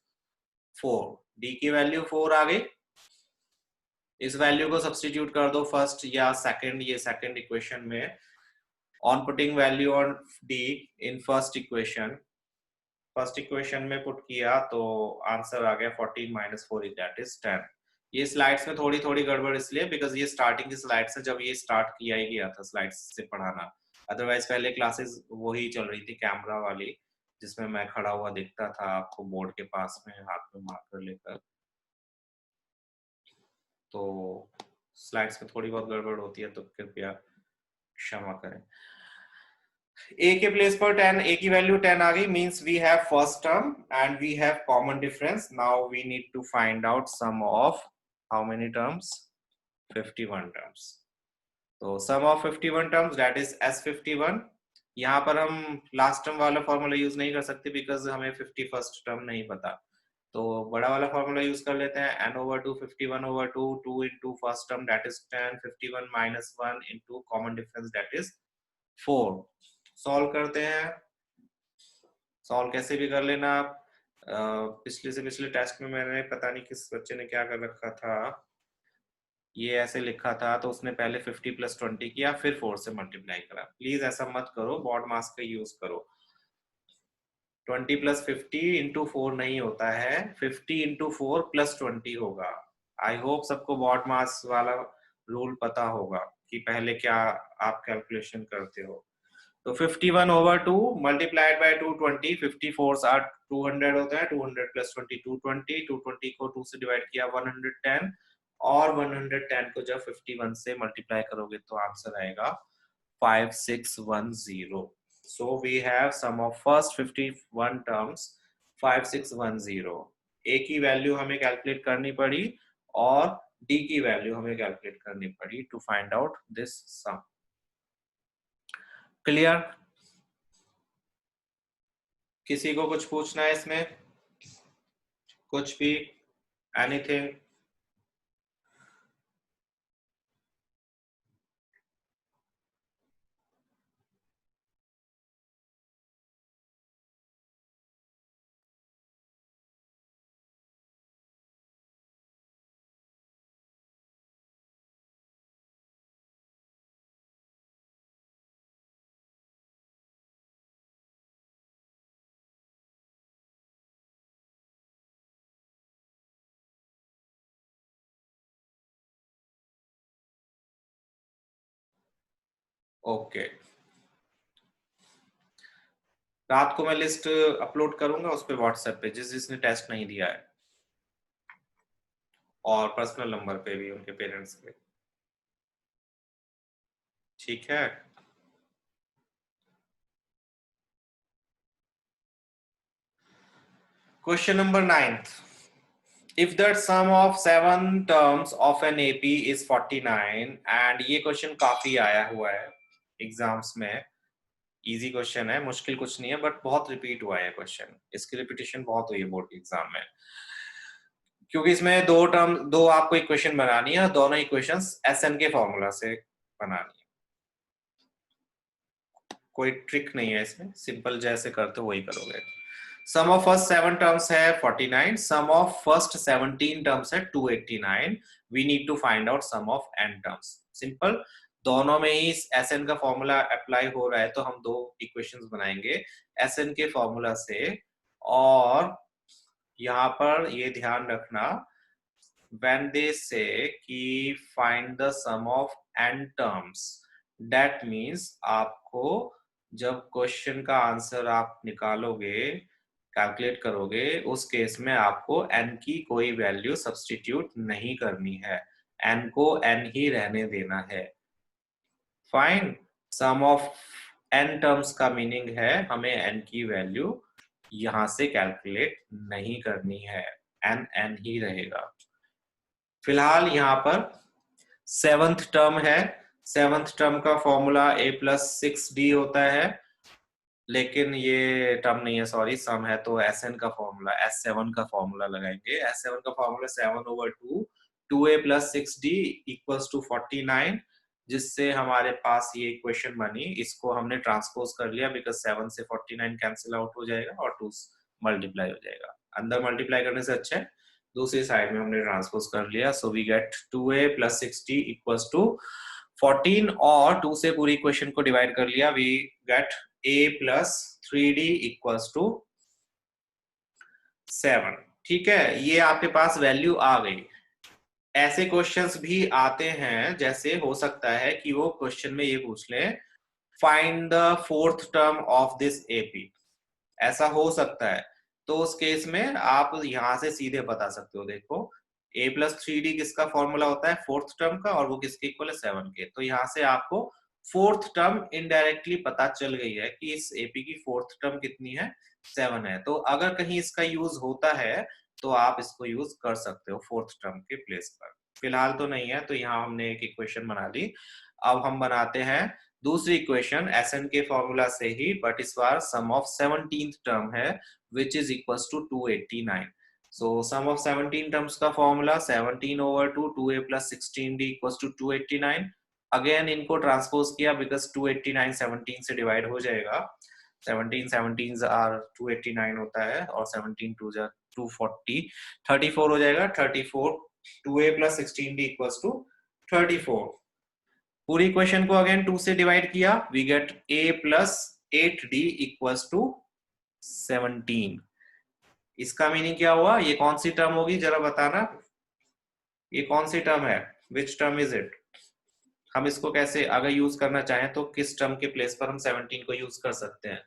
4। डी की वैल्यू 4 आ गई। इस वैल्यू को सब्स्टिट्यूट कर दो फर्स्ट या सेकंड, ये सेकंड इक्वेशन में। On putting value on D in first equation में पुट किया तो आंसर आ गया 14 माइनस 4 दैट इज 10। ये स्लाइड्स में थोड़ी थोड़ी गड़बड़ इसलिए बिकॉज ये स्टार्टिंग की स्लाइड्स है, जब ये स्टार्ट किया ही गया था स्लाइड्स से पढ़ाना। अदरवाइज पहले क्लासेस वही चल रही थी कैमरा वाली, जिसमें मैं खड़ा हुआ दिखता था आपको बोर्ड के पास में हाथ में मार्कर लेकर। तो स्लाइड्स में थोड़ी बहुत गड़बड़ होती है, तो कृपया क्षमा करें। a के प्लेस पर 10, a की वैल्यू 10 आ गई, means we have first term and we have common difference. Now we need to find out sum of how many terms, 51 terms. तो sum of 51 terms that is S51। यहाँ पर हम last term वाला formula use नहीं कर सकते because हमें 51st term नहीं पता। तो बड़ा वाला फॉर्मूला यूज कर लेते हैं, n over 2 51/2, 2 into first term that is 10, 51 minus 1 into common difference that is 4। Solve करते हैं। सॉल्व कैसे भी कर लेना आप। पिछले से पिछले टेस्ट में मैंने पता नहीं किस बच्चे ने क्या कर रखा था, ये ऐसे लिखा था तो उसने पहले 50 प्लस 20 किया फिर 4 से मल्टीप्लाई करा। प्लीज ऐसा मत करो, बॉड मास का यूज करो। 20 प्लस 50 इंटू 4 नहीं होता है, 50 इंटू 4 प्लस 20 होगा। आई होप सबको बॉड मास वाला रूल पता होगा कि पहले क्या आप कैलकुलेशन करते हो। तो 51 over 2 multiplied by 220, 54 आर 200 होता है, 200 प्लस 20 220, 220 को 2 से डिवाइड किया 110, और 110 को जब 51 से मल्टीप्लाई करोगे तो आंसर आएगा 5610। So we have sum of first 51 terms 5610। a की वैल्यू हमें कैलकुलेट करनी पड़ी और d की वैल्यू हमें कैलकुलेट करनी पड़ी to find out this sum. Clear? किसी को कुछ पूछना है इसमें? कुछ भी, एनीथिंग? ओके, रात को मैं लिस्ट अपलोड करूंगा उस पे व्हाट्सएप पे, जिसने टेस्ट नहीं दिया है, और पर्सनल नंबर पे भी उनके पेरेंट्स के। ठीक है। Question number 9, if the sum of 7 terms of an AP is 49, and ये क्वेश्चन काफी आया हुआ है एग्जाम्स में, इजी क्वेश्चन है, मुश्किल कुछ नहीं है, बट बहुत रिपीट हुआ है क्वेश्चन, इसकी रिपीटेशन बहुत हुई है बोर्ड के एग्जाम में, क्योंकि इसमें दो आपको इक्वेशन बनानी है, दोनों इक्वेशंस SN के फॉर्मूला से बनानी है। कोई ट्रिक नहीं है इसमें, सिंपल जैसे करते वही करोगे। सम ऑफ फर्स्ट 7 टर्म्स है 49, सम ऑफ फर्स्ट 17 टर्म्स है 289, we need to find out sum of n terms. Simple, दोनों में ही SN का फॉर्मूला अप्लाई हो रहा है, तो हम दो इक्वेशंस बनाएंगे SN के फॉर्मूला से। और यहाँ पर ये ध्यान रखना, when they say कि find the sum of n terms, that means आपको जब क्वेश्चन का आंसर आप निकालोगे, कैलकुलेट करोगे, उस केस में आपको n की कोई वैल्यू सब्स्टिट्यूट नहीं करनी है, n को n ही रहने देना है। Fine, sum of n terms का मीनिंग है हमें n की वैल्यू यहां से कैलकुलेट नहीं करनी है, n n ही रहेगा। फिलहाल यहाँ पर 7th टर्म है, 7th टर्म का फॉर्मूला a+6d होता है, लेकिन ये टर्म नहीं है, सॉरी, सम है, तो SN का फॉर्मूला, S7 का फॉर्मूला लगाएंगे। S7 का फॉर्मूला 7/2, 2a+6d इक्वल्स टू 49, जिससे हमारे पास ये इक्वेशन बनी। इसको हमने ट्रांसपोज कर लिया, बिकॉज 7 से 49 कैंसिल आउट हो जाएगा और 2 मल्टीप्लाई हो जाएगा, अंदर मल्टीप्लाई करने से अच्छा है दूसरी साइड में हमने ट्रांसपोज कर लिया। So we get 2a+6d equals to 14, और 2 से पूरी इक्वेशन को डिवाइड कर लिया, we get a+3d equals to 7। ठीक है, ये आपके पास वैल्यू आ गई। ऐसे क्वेश्चंस भी आते हैं, जैसे हो सकता है कि वो क्वेश्चन में ये पूछ ले, find the 4th term of this AP, ऐसा हो सकता है। तो उस केस में आप यहां से सीधे बता सकते हो, देखो a+3d किसका फॉर्मूला होता है 4th टर्म का, और वो किसके इक्वल है 7 के, तो यहाँ से आपको 4th टर्म इनडायरेक्टली पता चल गई है कि इस AP की 4th टर्म कितनी है, 7 है। तो अगर कहीं इसका यूज होता है तो आप इसको यूज कर सकते हो 4th टर्म के प्लेस पर। फिलहाल तो नहीं है, तो यहाँ हमने एक इक्वेशन बना ली। अब हम बनाते हैं दूसरी इक्वेशन SN के फॉर्मूला से ही, बट इस बार सम ऑफ 17th टर्म है, which is equals to 289. So sum of 17 terms का formula 17/2, 2a+16d equals to 289। Again इनको ट्रांसपोज किया, बिकॉज 289 17 से डिवाइड हो जाएगा, 17 17 आर 289 होता है, और 17 2 240, 34 हो जाएगा, 34, 2a+16d equals to 34। पूरी इक्वेशन को अगेन 2 से डिवाइड किया, we get a+8d equals to 17। इसका मीनिंग क्या हुआ, ये कौन सी टर्म होगी जरा बताना, ये कौन सी टर्म है, विच टर्म इज इट? हम इसको कैसे अगर यूज करना चाहें तो किस टर्म के प्लेस पर हम 17 को यूज कर सकते हैं?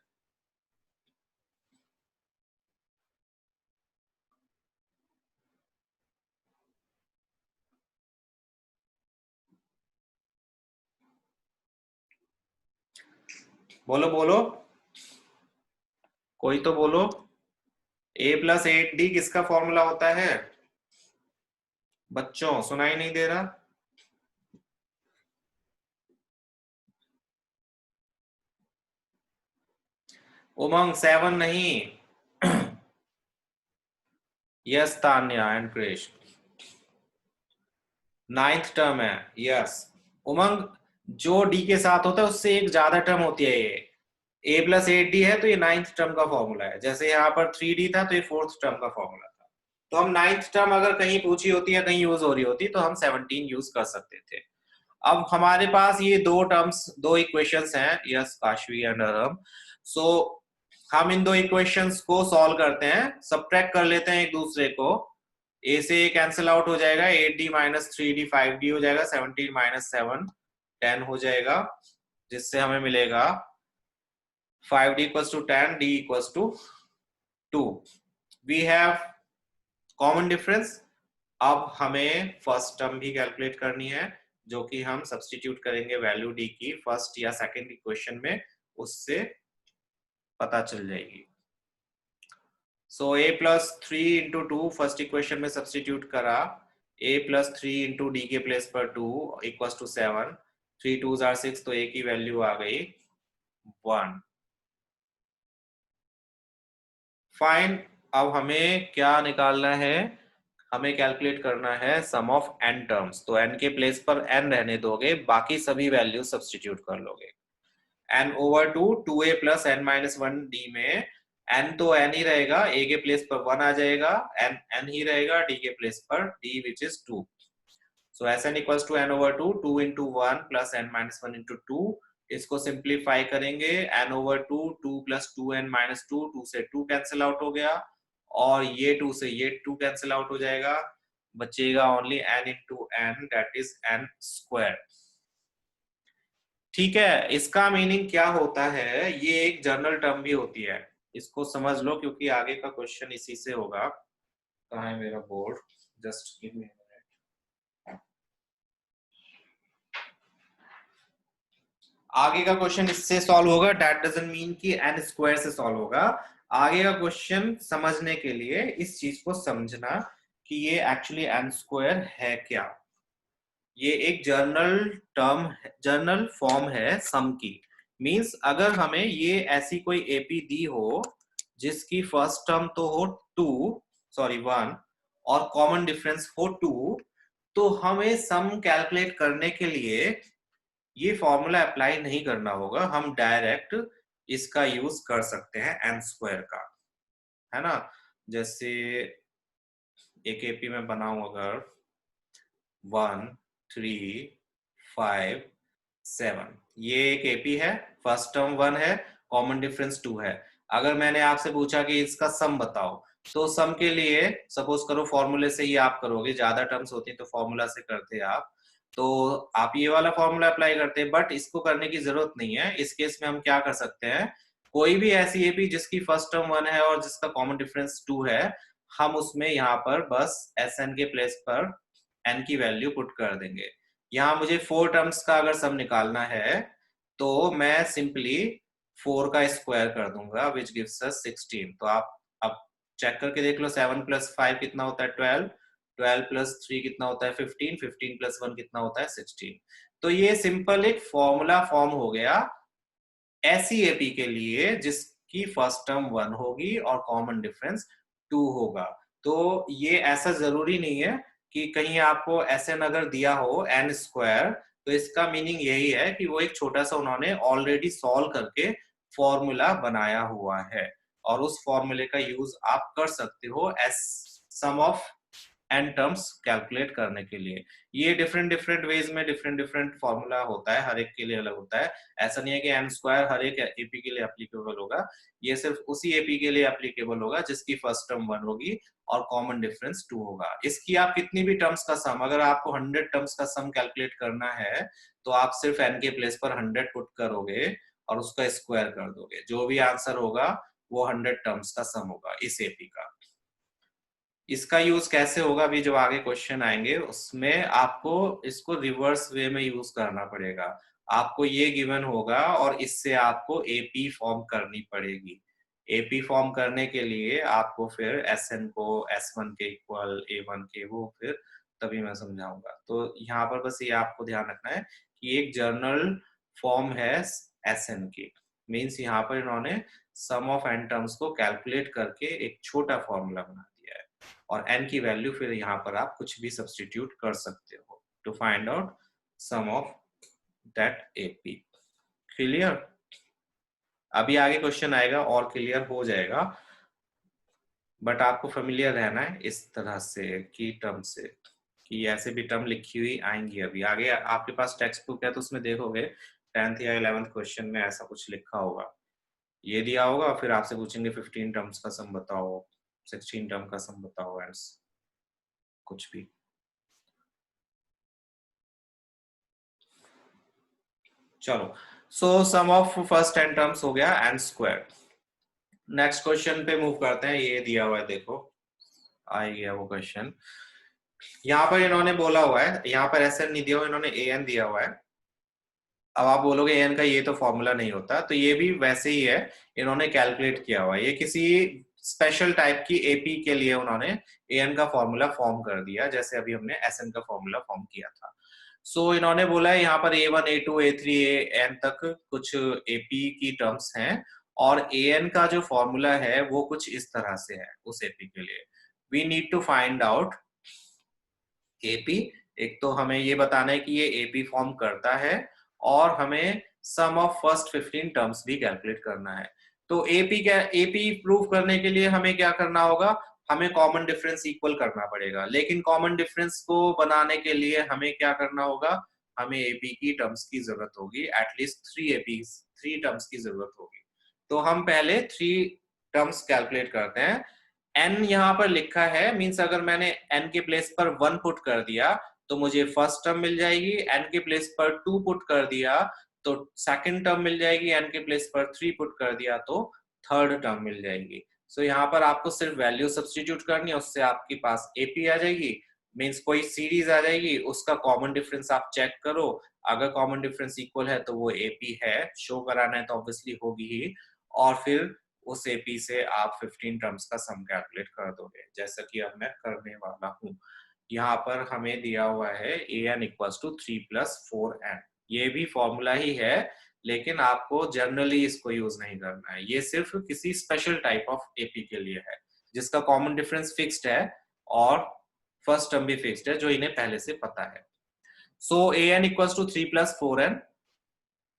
बोलो बोलो, कोई तो बोलो। a+8d किसका फॉर्मूला होता है बच्चों, सुनाई नहीं दे रहा? उमंग 7 नहीं। Yes Tanya and Krish, 9th term है। यस उमंग, जो डी के साथ होता है उससे एक ज्यादा टर्म होती है ये। A+8D है तो ये 9th टर्म का फॉर्मूला है। जैसे यहाँ पर 3D था तो ये 4th टर्म का फॉर्मूला था। तो हम 9th टर्म अगर कहीं पूछी होती है, कहीं यूज हो रही होती तो हम 17 यूज कर सकते थे। अब हमारे पास ये दो टर्म्स, दो इक्वेशंस हैं, यस काशवी एंड अरम। सो हम इन दो इक्वेशंस को सॉल्व करते हैं, सबट्रैक्ट कर लेते हैं एक दूसरे को। ए से ए कैंसिल आउट हो जाएगा, 8D माइनस 3D 5D हो जाएगा, 17 माइनस 7 10 हो जाएगा, जिससे हमें मिलेगा 5D equals to 10, D equals to 2। We have common difference. अब हमें फर्स्ट टर्म भी कैलकुलेट करनी है, जो कि हम सब्स्टिट्यूट करेंगे वैल्यू डी की फर्स्ट या सेकंड इक्वेशन में, उससे पता चल जाएगी। सो a+3 इंटू 2 फर्स्ट इक्वेशन में सब्स्टिट्यूट करा, a+3 इंटू डी के प्लेस पर 2 इक्वल्स टू 7, 3 2s are 6, तो a की वैल्यू आ गई 1। फाइन। अब हमें क्या निकालना है, हमें कैलकुलेट करना है सम ऑफ n टर्म्स। तो n के प्लेस पर n रहने दोगे, बाकी सभी वैल्यू सब्स्टिट्यूट कर लोगे। n/2 2a plus n minus 1d में n तो n ही रहेगा, a के प्लेस पर 1 आ जाएगा, n ही रहेगा, d के प्लेस पर d which is 2। So Sn equals to n/2 2 into 1 plus n minus 1 into 2। इसको सिंप्लीफाई करेंगे, n/2 2 प्लस 2n माइनस 2, 2 से 2 कैंसिल आउट हो गया, और ये 2 से ये 2 कैंसिल आउट हो जाएगा, बचेगा only n into n, that is n square. ठीक है, इसका मीनिंग क्या होता है, ये एक जनरल टर्म भी होती है, इसको समझ लो क्योंकि आगे का क्वेश्चन इसी से होगा। कहाँ है मेरा बोर्ड, जस्ट गिव मी। आगे का क्वेश्चन इससे सॉल्व होगा, दैट डजंट मीन कि n स्क्वायर से सॉल्व होगा। आगे का क्वेश्चन समझने के लिए इस चीज को समझना कि ये एक्चुअली n स्क्वायर है क्या। ये एक जर्नल टर्म, जर्नल फॉर्म है सम की। मींस अगर हमें ये ऐसी कोई एपी दी हो जिसकी फर्स्ट टर्म तो हो 1 और कॉमन डिफरेंस हो 2, तो हमें सम कैलकुलेट करने के लिए ये फॉर्मूला अप्लाई नहीं करना होगा, हम डायरेक्ट इसका यूज कर सकते हैं n स्क्वायर का, है ना। जैसे एक एपी में बनाऊं अगर 1 3 5 7, ये एक एपी है, फर्स्ट टर्म 1 है, कॉमन डिफरेंस 2 है। अगर मैंने आपसे पूछा कि इसका सम बताओ, तो सम के लिए सपोज करो फॉर्मूले से ही आप करोगे, ज्यादा टर्म्स होती तो फॉर्मूला से करते आप, तो आप ये वाला फॉर्मूला अप्लाई करते हैं, बट इसको करने की जरूरत नहीं है। इस केस में हम क्या कर सकते हैं, कोई भी ऐसी एपी जिसकी फर्स्ट टर्म 1 है और जिसका कॉमन डिफरेंस 2 है, हम उसमें यहाँ पर बस Sn के प्लेस पर n की वैल्यू पुट कर देंगे। यहाँ मुझे 4 टर्म्स का अगर सम निकालना है, तो मैं सिंपली 4 का स्क्वायर कर दूंगा, विच गिव्स अस 16। तो आप अब चेक करके देख लो, 7 प्लस 5 कितना होता है 12, 12 प्लस 3 कितना होता है 15, 15 प्लस 1 कितना होता है 16। तो ये सिंपल एक फॉर्मूला फॉर्म हो गया ऐसी एपी के लिए जिसकी फर्स्ट टर्म 1 होगी और कॉमन डिफरेंस 2 होगा। तो ये ऐसा जरूरी नहीं है कि कहीं आपको Sn अगर दिया हो n स्क्वायर, तो इसका मीनिंग यही है कि वो एक छोटा सा उन्होंने ऑलरेडी सॉल्व करके फॉर्मूला बनाया हुआ है, और उस फॉर्मूले का यूज आप कर सकते हो s sum of n terms calculate करने के लिए। ये डिफरेंट डिफरेंट वेज में डिफरेंट डिफरेंट फॉर्मूला होता है, हर एक के लिए अलग होता है। ऐसा नहीं है कि एन स्क्वायर हर एक एपी के लिए एप्लीकेबल होगा, ये सिर्फ उसी एपी के लिए एप्लीकेबल होगा जिसकी फर्स्ट टर्म 1 होगी और कॉमन डिफरेंस 2 होगा। इसकी आप कितनी भी टर्म्स का सम, अगर आपको 100 टर्म्स का सम कैलकुलेट करना है, तो आप सिर्फ एन के प्लेस पर 100 पुट करोगे और उसका स्क्वायर कर दोगे, जो भी आंसर होगा वो 100 टर्म्स का सम होगा इस एपी का। इसका यूज कैसे होगा, अभी जो आगे क्वेश्चन आएंगे उसमें आपको इसको रिवर्स वे में यूज करना पड़ेगा। आपको ये गिवन होगा और इससे आपको एपी फॉर्म करनी पड़ेगी। एपी फॉर्म करने के लिए आपको फिर Sn को S1 के इक्वल A1 के, वो फिर तभी मैं समझाऊंगा। तो यहाँ पर बस ये आपको ध्यान रखना है कि एक जर्नल फॉर्म है Sn की। मीन्स यहाँ पर इन्होंने सम ऑफ n टर्म्स को कैलकुलेट करके एक छोटा फॉर्मूला बना दिया है, और n की वैल्यू फिर यहाँ पर आप कुछ भी सब्सटीट्यूट कर सकते हो to find out sum of that AP। Clear? अभी आगे क्वेश्चन आएगा और क्लियर हो जाएगा, बट आपको फेमिलियर रहना है इस तरह से की टर्म से, कि ऐसे भी टर्म लिखी हुई आएंगी। अभी आगे आपके पास टेक्स्ट बुक है तो उसमें देखोगे 10th या 11th क्वेश्चन में ऐसा कुछ लिखा होगा, ये दिया होगा, फिर आपसे पूछेंगे 15 टर्म्स का सम बताओ, 16 टर्म का सम बताओ, एंड कुछ भी। चलो, सो सम ऑफ फर्स्ट 10 टर्म्स हो गया n स्क्वायर। नेक्स्ट क्वेश्चन पे मूव करते हैं, ये दिया हुआ है, देखो आ गया वो क्वेश्चन। यहाँ पर इन्होंने बोला हुआ है, यहाँ पर SN नहीं दिया हुआ, इन्होंने AN दिया हुआ है। अब आप बोलोगे AN का ये तो फॉर्मूला नहीं होता, तो ये भी वैसे ही है, इन्होंने कैलकुलेट किया हुआ है, ये किसी स्पेशल टाइप की AP के लिए उन्होंने AN का फॉर्मूला फॉर्म कर दिया, जैसे अभी हमने SN का फॉर्मूला फॉर्म किया था। सो इन्होंने बोला है यहाँ पर A1 A2 A3 AN तक कुछ AP की टर्म्स हैं, और AN का जो फॉर्मूला है वो कुछ इस तरह से है उस AP के लिए। We need to find out AP। एक तो हमें ये बताना है कि ये AP फॉर्म करता है, और हमें सम ऑफ फर्स्ट 15 टर्म्स भी कैलकुलेट करना है। तो AP प्रूव करने के लिए हमें क्या करना होगा, हमें कॉमन डिफरेंस इक्वल करना पड़ेगा, लेकिन कॉमन डिफरेंस को बनाने के लिए हमें क्या करना होगा, हमें AP की टर्म्स की जरूरत होगी, एटलीस्ट 3 टर्म्स की जरूरत होगी। तो हम पहले 3 टर्म्स कैलकुलेट करते हैं। n यहाँ पर लिखा है, मींस अगर मैंने n के प्लेस पर 1 पुट कर दिया तो मुझे फर्स्ट टर्म मिल जाएगी, n के प्लेस पर 2 पुट कर दिया तो सेकंड टर्म मिल जाएगी, n के प्लेस पर 3 पुट कर दिया तो थर्ड टर्म मिल जाएगी। सो यहाँ पर आपको सिर्फ वैल्यू सब्स्टिट्यूट करनी है, उससे आपके पास AP आ जाएगी, मींस कोई सीरीज आ जाएगी, उसका कॉमन डिफरेंस आप चेक करो, अगर कॉमन डिफरेंस इक्वल है तो वो AP है, शो कराना है तो ऑब्वियसली होगी ही, और फिर उस AP से आप 15 टर्म्स का सम कैलकुलेट कर दोगे, जैसा कि अब मैं करने वाला हूँ। यहाँ पर हमें दिया हुआ है AN equals to 3 plus 4N, ये भी फॉर्मूला ही है, लेकिन आपको जनरली इसको यूज नहीं करना है, ये सिर्फ किसी स्पेशल टाइप ऑफ AP के लिए है जिसका कॉमन डिफरेंस फिक्स्ड है और फर्स्ट टर्म भी फिक्स्ड है, जो इन्हें पहले से पता है। So AN equals to 3 plus 4N,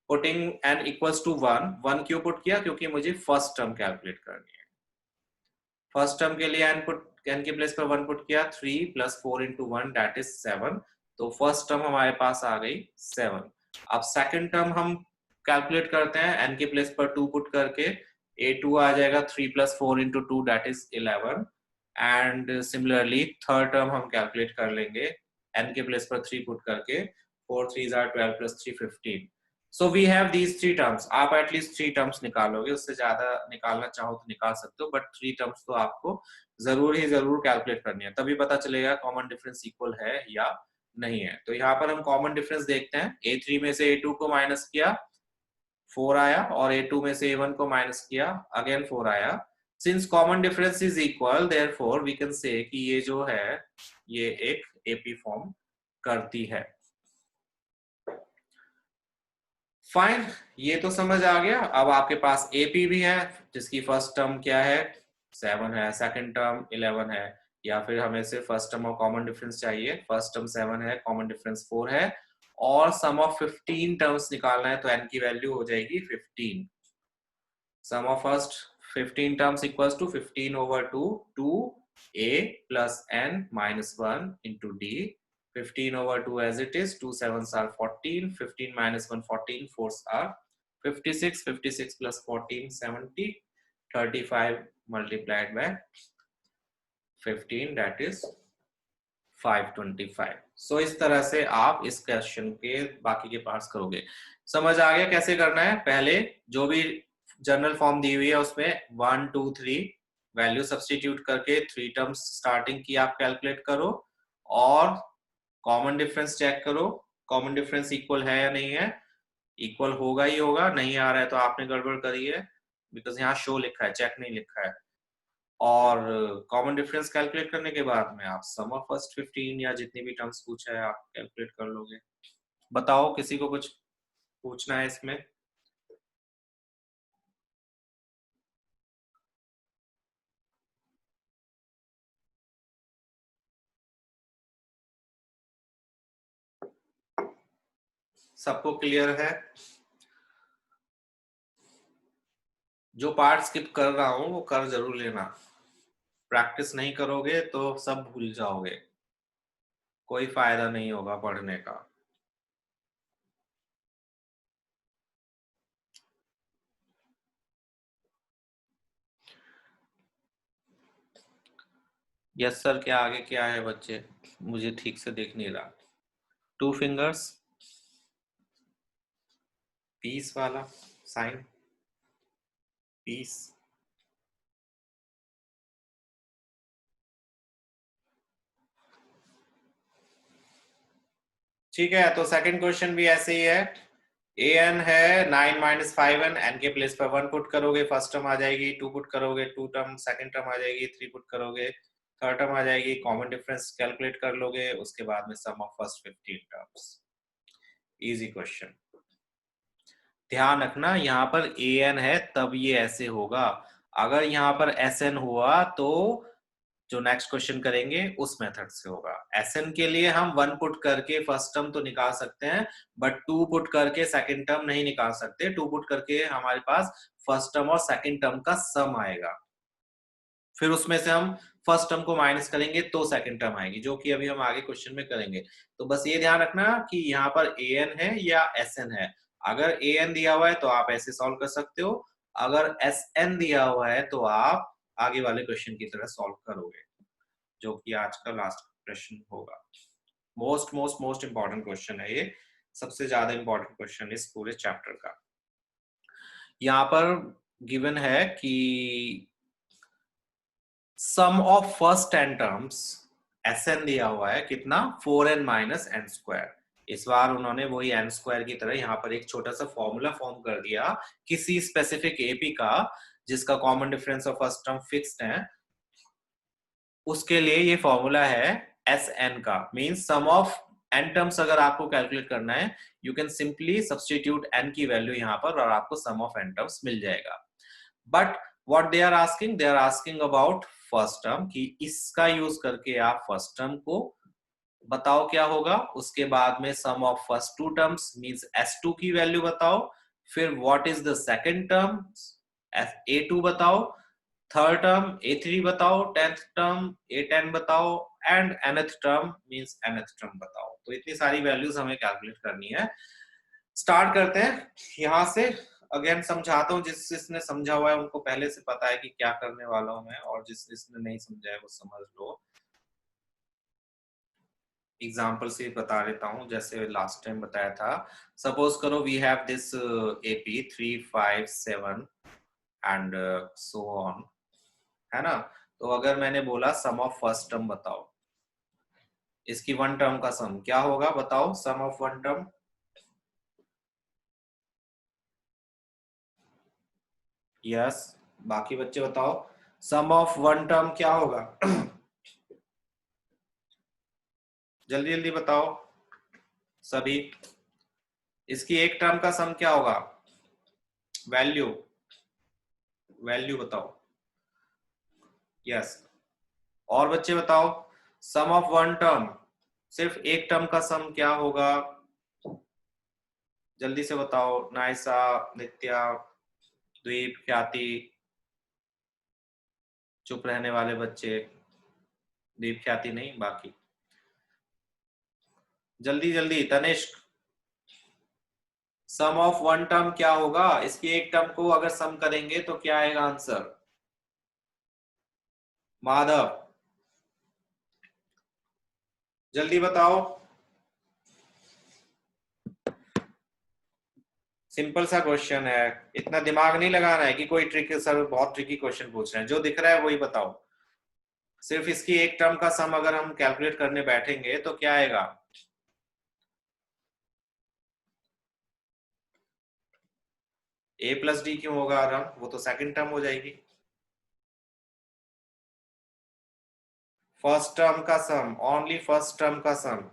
putting n equals to 1 क्यों पुट किया, क्योंकि मुझे फर्स्ट टर्म कैलकुलेट करनी है। फर्स्ट टर्म के लिए n के प्लेस पर 1 पुट किया, 3 प्लस 4 इंटू 1 दैट इज 7, तो फर्स्ट टर्म हमारे पास आ गई 7। अब सेकंड टर्म हम कैलकुलेट करते हैं, n के प्लेस पर 2 पुट करके, A2 आ जाएगा 3 plus 4 into 2 that is 11, and similarly third term हम कैलकुलेट कर लेंगे n के प्लेस पर 3 पुट करके, 4 3s are 12 plus 3 15। So we have these 3 terms, आप एटलीस्ट 3 टर्म्स निकालोगे, उससे ज्यादा निकालना चाहो तो निकाल सकते हो, बट 3 टर्म्स तो आपको जरूर ही जरूर कैलकुलेट करनी है, तभी पता चलेगा कॉमन डिफरेंस इक्वल है या नहीं है। तो यहाँ पर हम कॉमन डिफरेंस देखते हैं, A3 में से A2 को माइनस किया 4 आया, और A2 में से A1 को माइनस किया अगेन 4 आया। Since common difference is equal, therefore we can say कि ये जो है ये एक AP फॉर्म करती है। फाइन, ये तो समझ आ गया। अब आपके पास AP भी है जिसकी फर्स्ट टर्म क्या है 7 है, सेकंड टर्म 11 है, या फिर हमें सिर्फ फर्स्ट टर्म और कॉमन डिफरेंस चाहिए, फर्स्ट टर्म 7 है, कॉमन डिफरेंस 4 है, और सम ऑफ 15 टर्म्स निकालना है तो n की वैल्यू हो जाएगी 15। Sum of first 15 terms equals to 15 over 2 2a plus n minus 1 into d, 15 over 2 as it is, 2 sevens are 14, 15 minus 1 14, 4s are 56, 56 plus 14 70, 35 multiplied by 15 that is 525। सो इस तरह से आप इस क्वेश्चन के बाकी के पार्ट्स करोगे। समझ आ गया कैसे करना है? पहले जो भी जनरल फॉर्म दी हुई है उसमें 1 2 3 वैल्यू सब्स्टिट्यूट करके 3 टर्म्स स्टार्टिंग की आप कैलकुलेट करो, और कॉमन डिफरेंस चेक करो, कॉमन डिफरेंस इक्वल है या नहीं है, इक्वल होगा ही होगा, नहीं आ रहा है तो आपने गड़बड़ करी है, बिकॉज यहाँ शो लिखा है, चेक नहीं लिखा है। और कॉमन डिफरेंस कैलकुलेट करने के बाद में आप सम ऑफ फर्स्ट 15 या जितनी भी टर्म्स पूछा है आप कैलकुलेट कर लोगे। बताओ किसी को कुछ पूछना है इसमें? सबको क्लियर है? जो पार्ट स्किप कर रहा हूं वो कर जरूर लेना, प्रैक्टिस नहीं करोगे तो सब भूल जाओगे, कोई फायदा नहीं होगा पढ़ने का। यस सर, क्या आगे क्या है बच्चे, मुझे ठीक से देख नहीं रहा। टू फिंगर्स, पीस वाला साइन, पीस। ठीक है, तो सेकंड क्वेश्चन भी ऐसे ही है। ए एन है 9 माइनस 5n, एन के प्लेस पर 1 पुट करोगे, फर्स्ट टर्म आ जाएगी, 2 पुट करोगे, 2 टर्म, सेकंड टर्म आ जाएगी, 3 पुट करोगे, थर्ड टर्म आ जाएगी, कॉमन डिफरेंस कैलकुलेट कर लोगे, उसके बाद में sum of first 15 terms. Easy question. ध्यान रखना यहाँ पर ए एन है तब ये ऐसे होगा, अगर यहाँ पर एस एन हुआ तो जो नेक्स्ट क्वेश्चन करेंगे उस मेथड से होगा। एसएन के लिए हम 1 पुट करके फर्स्ट टर्म तो निकाल सकते हैं, बट 2 पुट करके सेकंड टर्म नहीं निकाल सकते। 2 पुट करके हमारे पास फर्स्ट टर्म और सेकंड टर्म का सम आएगा, फिर उसमें से हम फर्स्ट टर्म को माइनस करेंगे तो सेकंड टर्म आएगी, जो कि अभी हम आगे क्वेश्चन में करेंगे। तो बस ये ध्यान रखना कि यहाँ पर ए एन है या एस एन है। अगर ए एन दिया हुआ है तो आप ऐसे सॉल्व कर सकते हो, अगर एस एन दिया हुआ है तो आप आगे वाले क्वेश्चन की तरह सॉल्व करोगे, जो कि आज का लास्ट प्रश्न होगा। Most most most important question है ये, सबसे ज्यादा इंपॉर्टेंट क्वेश्चन इस पूरे चैप्टर का। यहाँ पर गिवन है कि sum of first n terms, S N दिया हुआ है कितना, 4n माइनस एन स्क्वायर। इस बार उन्होंने वही एन स्क्वायर की तरह यहाँ पर एक छोटा सा फॉर्मूला फॉर्म कर दिया किसी स्पेसिफिक एपी का जिसका common difference of first term fixed है, उसके लिए ये फॉर्मूला है एस एन का, means sum of n terms अगर आपको कैलकुलेट करना है, you can simply substitute n की वैल्यू यहाँ पर और आपको सम ऑफ एन टर्म्स मिल जाएगा। But what they are asking about first term, कि इसका यूज करके आप फर्स्ट टर्म को बताओ क्या होगा, उसके बाद में sum of first two terms means S2 की वैल्यू बताओ, फिर what is the second term A2 बताओ, थर्ड टर्म A3 बताओ, टेंथ टर्म A10 बताओ, and nth term means nth term बताओ। तो इतनी सारी वैल्यूज हमें कैलकुलेट करनी है। स्टार्ट करते हैं यहां से। अगेन समझाता हूँ, जिसने समझा हुआ है उनको पहले से पता है कि क्या करने वाला हूं मैं, और जिसने नहीं समझा है वो समझ लो। एग्जाम्पल से बता देता हूँ, जैसे लास्ट टाइम बताया था। सपोज करो we have this AP 3, 5, 7 and so on, है ना। तो अगर मैंने बोला सम ऑफ फर्स्ट टर्म बताओ, इसकी वन टर्म का सम क्या होगा बताओ, sum of one term. Yes, बाकी बच्चे बताओ सम ऑफ वन टर्म क्या होगा। जल्दी जल्दी बताओ सभी, इसकी एक टर्म का सम क्या होगा, वैल्यू, वैल्यू बताओ। यस, और बच्चे बताओ सम ऑफ वन टर्म, सिर्फ एक टर्म का सम क्या होगा, जल्दी से बताओ। नाइसा, नित्या, द्वीप, ख्याति, चुप रहने वाले बच्चे, दीप, ख्याति नहीं, बाकी जल्दी जल्दी। तनिष्क, सम ऑफ वन टर्म क्या होगा, इसकी एक टर्म को अगर सम करेंगे तो क्या आएगा आंसर। माधव, जल्दी बताओ। सिंपल सा क्वेश्चन है, इतना दिमाग नहीं लगाना है कि कोई ट्रिक, सर बहुत ट्रिकी क्वेश्चन पूछ रहे हैं, जो दिख रहा है वही बताओ। सिर्फ इसकी एक टर्म का सम अगर हम कैलकुलेट करने बैठेंगे तो क्या आएगा। ए प्लस डी क्यों होगा आराम, वो तो सेकंड टर्म हो जाएगी। फर्स्ट टर्म का सम, ओनली फर्स्ट टर्म का सम।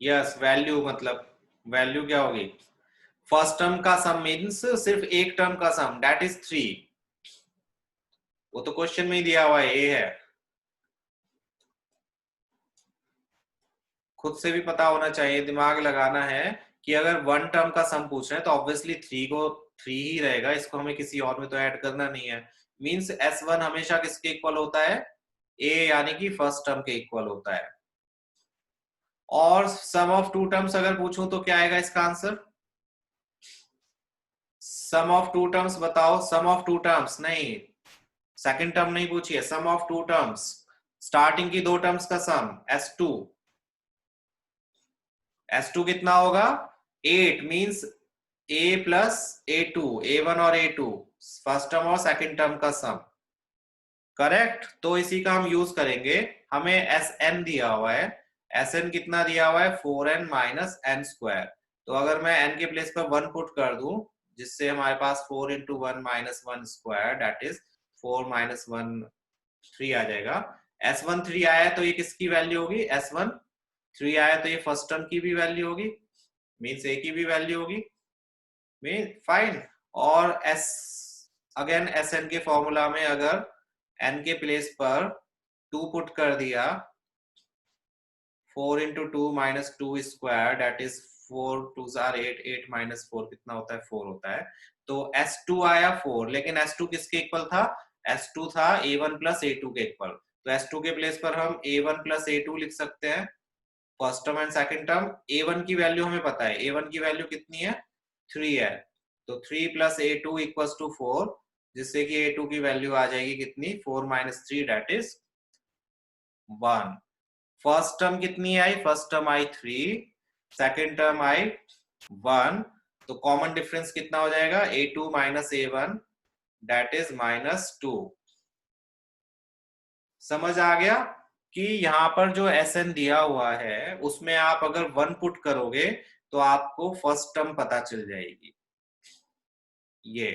यस, वैल्यू मतलब वैल्यू क्या होगी, फर्स्ट टर्म का सम मीन्स सिर्फ एक टर्म का सम, दैट इज 3। वो तो क्वेश्चन में ही दिया हुआ है, ए है। खुद से भी पता होना चाहिए, दिमाग लगाना है कि अगर वन टर्म का सम पूछ रहे हैं तो ऑब्वियसली थ्री ही रहेगा, इसको हमें किसी और में तो ऐड करना नहीं है। मींस S1 हमेशा किसके इक्वल होता है, A यानी कि फर्स्ट टर्म के इक्वल होता है। और सम ऑफ टू टर्म्स अगर पूछूं तो क्या आएगा इसका answer? Sum of two terms बताओ, सम ऑफ टू टर्म्स नहीं, सेकंड टर्म नहीं पूछिए, sum of two terms, starting की दो टर्म्स का सम S2। S2 कितना होगा? 8 means A plus A2, A1 और A2 फर्स्ट टर्म और सेकंड टर्म का सम। करेक्ट, तो इसी का हम यूज करेंगे। हमें Sn दिया हुआ है, Sn कितना दिया हुआ है? 4n minus N square. तो अगर मैं n के प्लेस पर 1 पुट कर दूं, जिससे हमारे पास 4 into 1 minus 1 square that is 4 minus 1 3 आ जाएगा। S1 3 आया तो ये किसकी वैल्यू होगी? S1 3 आया तो ये फर्स्ट टर्म की भी वैल्यू होगी, मीन्स A की भी वैल्यू होगी, मीन फाइन। और S अगेन Sn के फॉर्मूला में अगर n के प्लेस पर 2 पुट कर दिया, 4 into 2 minus 2 square that is 4 2 are 8, 8 minus 4 कितना होता है? 4 होता है। तो S2 आया 4, लेकिन S2 किसके इक्वल था? S2 था A1 प्लस A2 के इक्वल। तो S2 के प्लेस पर हम A1 प्लस A2 लिख सकते हैं, first term and second term. A1 की वैल्यू हमें पता है, A1 की वैल्यू कितनी है? 3 है। तो 3 प्लस A2 इक्वल्स टू 4, जिससे कि A2 की वैल्यू आ जाएगी कितनी? 4 minus 3 that is 1। First term कितनी आई? फर्स्ट टर्म आई 3, सेकंड टर्म आई 1। तो कॉमन डिफरेंस कितना हो जाएगा? A2 minus A1 that is -2। समझ आ गया कि यहाँ पर जो Sn दिया हुआ है उसमें आप अगर 1 पुट करोगे तो आपको फर्स्ट टर्म पता चल जाएगी ये।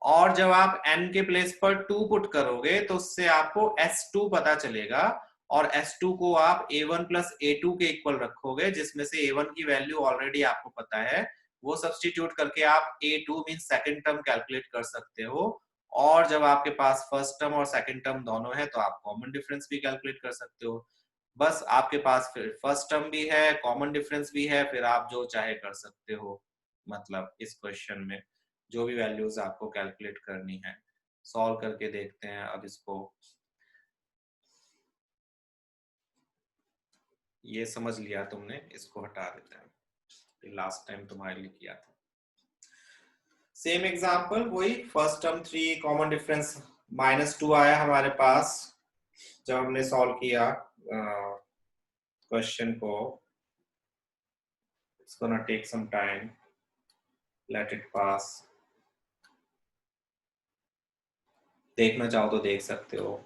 और जब आप n के प्लेस पर 2 पुट करोगे तो उससे आपको S2 पता चलेगा, और S2 को आप A1 प्लस A2 के इक्वल रखोगे, जिसमें से A1 की वैल्यू ऑलरेडी आपको पता है, वो सब्स्टिट्यूट करके आप A2 mean second term calculate कर सकते हो। और जब आपके पास फर्स्ट टर्म और सेकंड टर्म दोनों है तो आप कॉमन डिफरेंस भी कैलकुलेट कर सकते हो। बस आपके पास फिर फर्स्ट टर्म भी है, कॉमन डिफरेंस भी है, फिर आप जो चाहे कर सकते हो। मतलब इस क्वेश्चन में जो भी वैल्यूज आपको कैलकुलेट करनी है, सॉल्व करके देखते हैं। अब इसको ये समझ लिया तुमने, इसको हटा देते हैं, लास्ट टाइम तुम्हारे लिए किया था। सेम एग्जांपल, वही फर्स्ट टर्म 3, कॉमन डिफरेंस -2 आया हमारे पास जब हमने सॉल्व किया क्वेश्चन को। It's gonna take some time, let it pass. देखना चाहो तो देख सकते हो।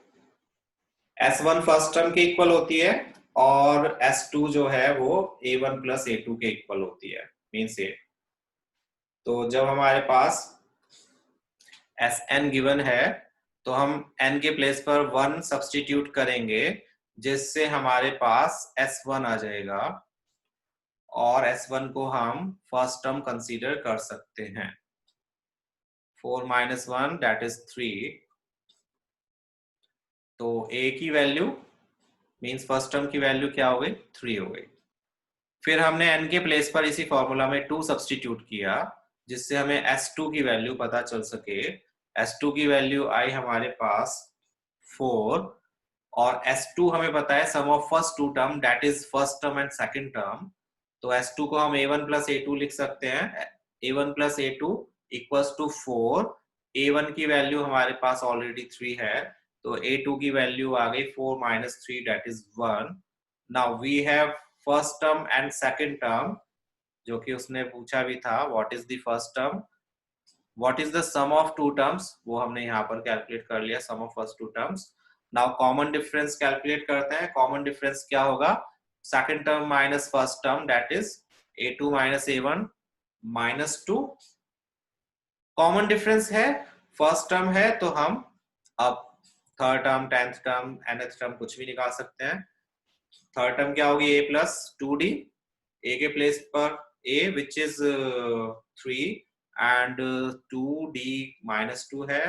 S1 फर्स्ट टर्म के इक्वल होती है और S2 जो है वो A1 प्लस A2 के इक्वल होती है, मीन्स A। तो जब हमारे पास Sn गिवन है तो हम n के प्लेस पर 1 सब्स्टिट्यूट करेंगे, जिससे हमारे पास S1 आ जाएगा, और S1 को हम फर्स्ट टर्म कंसीडर कर सकते हैं। 4 माइनस 1 दैट इज 3। तो A की वैल्यू मींस फर्स्ट टर्म की वैल्यू क्या हो गई? 3 हो गई। फिर हमने n के प्लेस पर इसी फॉर्मूला में 2 सब्स्टिट्यूट किया, जिससे हमें S2 की वैल्यू पता चल सके। S2 की वैल्यू आई हमारे पास 4, और S2 हमें पता है sum of first two term that is first term and second term. तो S2 को हम A1 प्लस A2 लिख सकते हैं। A1 plus A2 equals to 4। A1 की वैल्यू हमारे पास ऑलरेडी 3 है, तो A2 की वैल्यू आ गई 4 minus 3 that is 1। Now we have first term and second term, जो कि उसने पूछा भी था what is the first term, what is the sum of two terms, वो हमने यहाँ पर कैलकुलेट कर लिया, sum of first two terms. Now common difference calculate करते हैं। कॉमन डिफरेंस क्या होगा? Second term minus first term that is A2 minus A1 -2। Common difference है, फर्स्ट टर्म है, तो हम अब third term, tenth term, nth term कुछ भी निकाल सकते हैं। थर्ड टर्म क्या होगी? A प्लस 2D, A के प्लेस पर A which is 3 and 2D -2 है,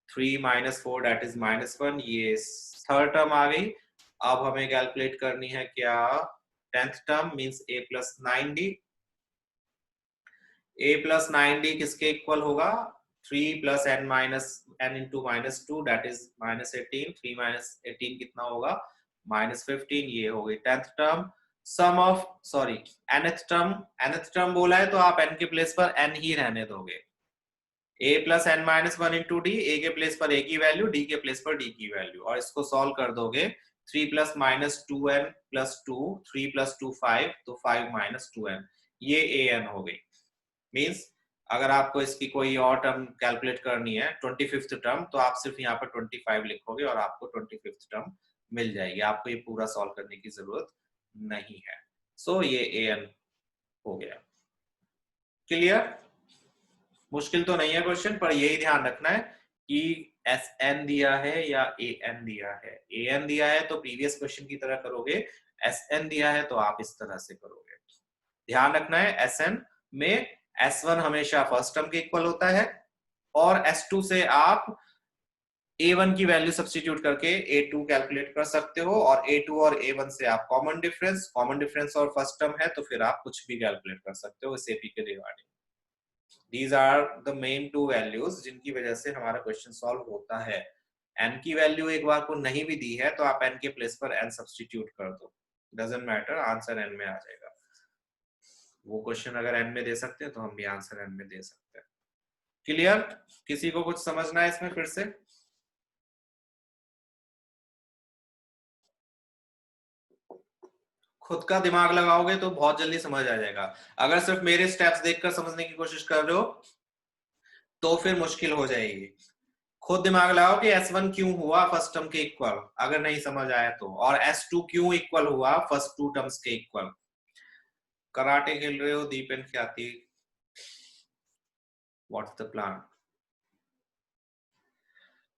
3 माइनस 4 दैट इज -1। ये थर्ड टर्म आ गई। अब हमें कैलकुलेट करनी है क्या? 10th term means a plus 9d। a plus 9d किसके इक्वल होगा? 3 plus n minus n into minus 2 that is minus 18। 3 minus 18 कितना होगा? माइनस 15। ये हो गई 10th term. Sum of sorry nth term बोला है तो आप n के प्लेस पर n ही रहने दोगे। a plus n minus one into d, a के प्लेस पर a की वैल्यू, d के प्लेस पर d की वैल्यू, और इसको सॉल्व कर दोगे। 3 plus minus 2n plus 2, 3 plus 2 5, तो 5 माइनस 2n, ये an हो गई। मीन्स अगर आपको इसकी कोई और टर्म कैलकुलेट करनी है 25th टर्म, तो आप सिर्फ यहाँ पर 25 लिखोगे और आपको 25th टर्म मिल जाएगी। आपको ये पूरा सॉल्व करने की जरूरत नहीं है। सो ये an हो गया। क्लियर? मुश्किल तो नहीं है क्वेश्चन, पर यही ध्यान रखना है कि एस एन दिया है या ए एन दिया है। ए एन दिया है तो प्रीवियस क्वेश्चन की तरह करोगे, एस एन दिया है तो आप इस तरह से करोगे। ध्यान रखना है एस एन में S1 हमेशा फर्स्ट टर्म के इक्वल होता है, और S2 से आप A1 की वैल्यू सब्स्टिट्यूट करके A2 कैलकुलेट कर सकते हो, और A2 और A1 से आप कॉमन डिफरेंस और फर्स्ट टर्म है तो फिर आप कुछ भी कैलकुलेट कर सकते हो इस एपी के regarding. These are the main two values जिनकी वजह से हमारा क्वेश्चन सॉल्व होता है। n की वैल्यू एक बार को नहीं भी दी है तो आप n के प्लेस पर n सब्स्टिट्यूट कर दो, डजंट मैटर, आंसर n में आ जाएगा। वो क्वेश्चन अगर n में दे सकते हैं तो हम भी आंसर n में दे सकते हैं। क्लियर? किसी को कुछ समझना है इसमें फिर से? खुद का दिमाग लगाओगे तो बहुत जल्दी समझ आ जाएगा। अगर सिर्फ मेरे स्टेप्स देखकर समझने की कोशिश कर रहे हो तो फिर मुश्किल हो जाएगी। खुद दिमाग लगाओ कि S1 क्यों हुआ फर्स्ट टर्म के इक्वल, अगर नहीं समझ आया तो, और S2 क्यों इक्वल हुआ फर्स्ट टू टर्म्स के इक्वल। कराटे खेल रहे हो दीपेन ख्याति? What's the plan?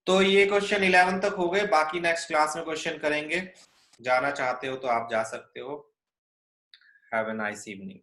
तो ये क्वेश्चन 11 तक हो गए, बाकी नेक्स्ट क्लास में क्वेश्चन करेंगे। जाना चाहते हो तो आप जा सकते हो। Have a nice evening.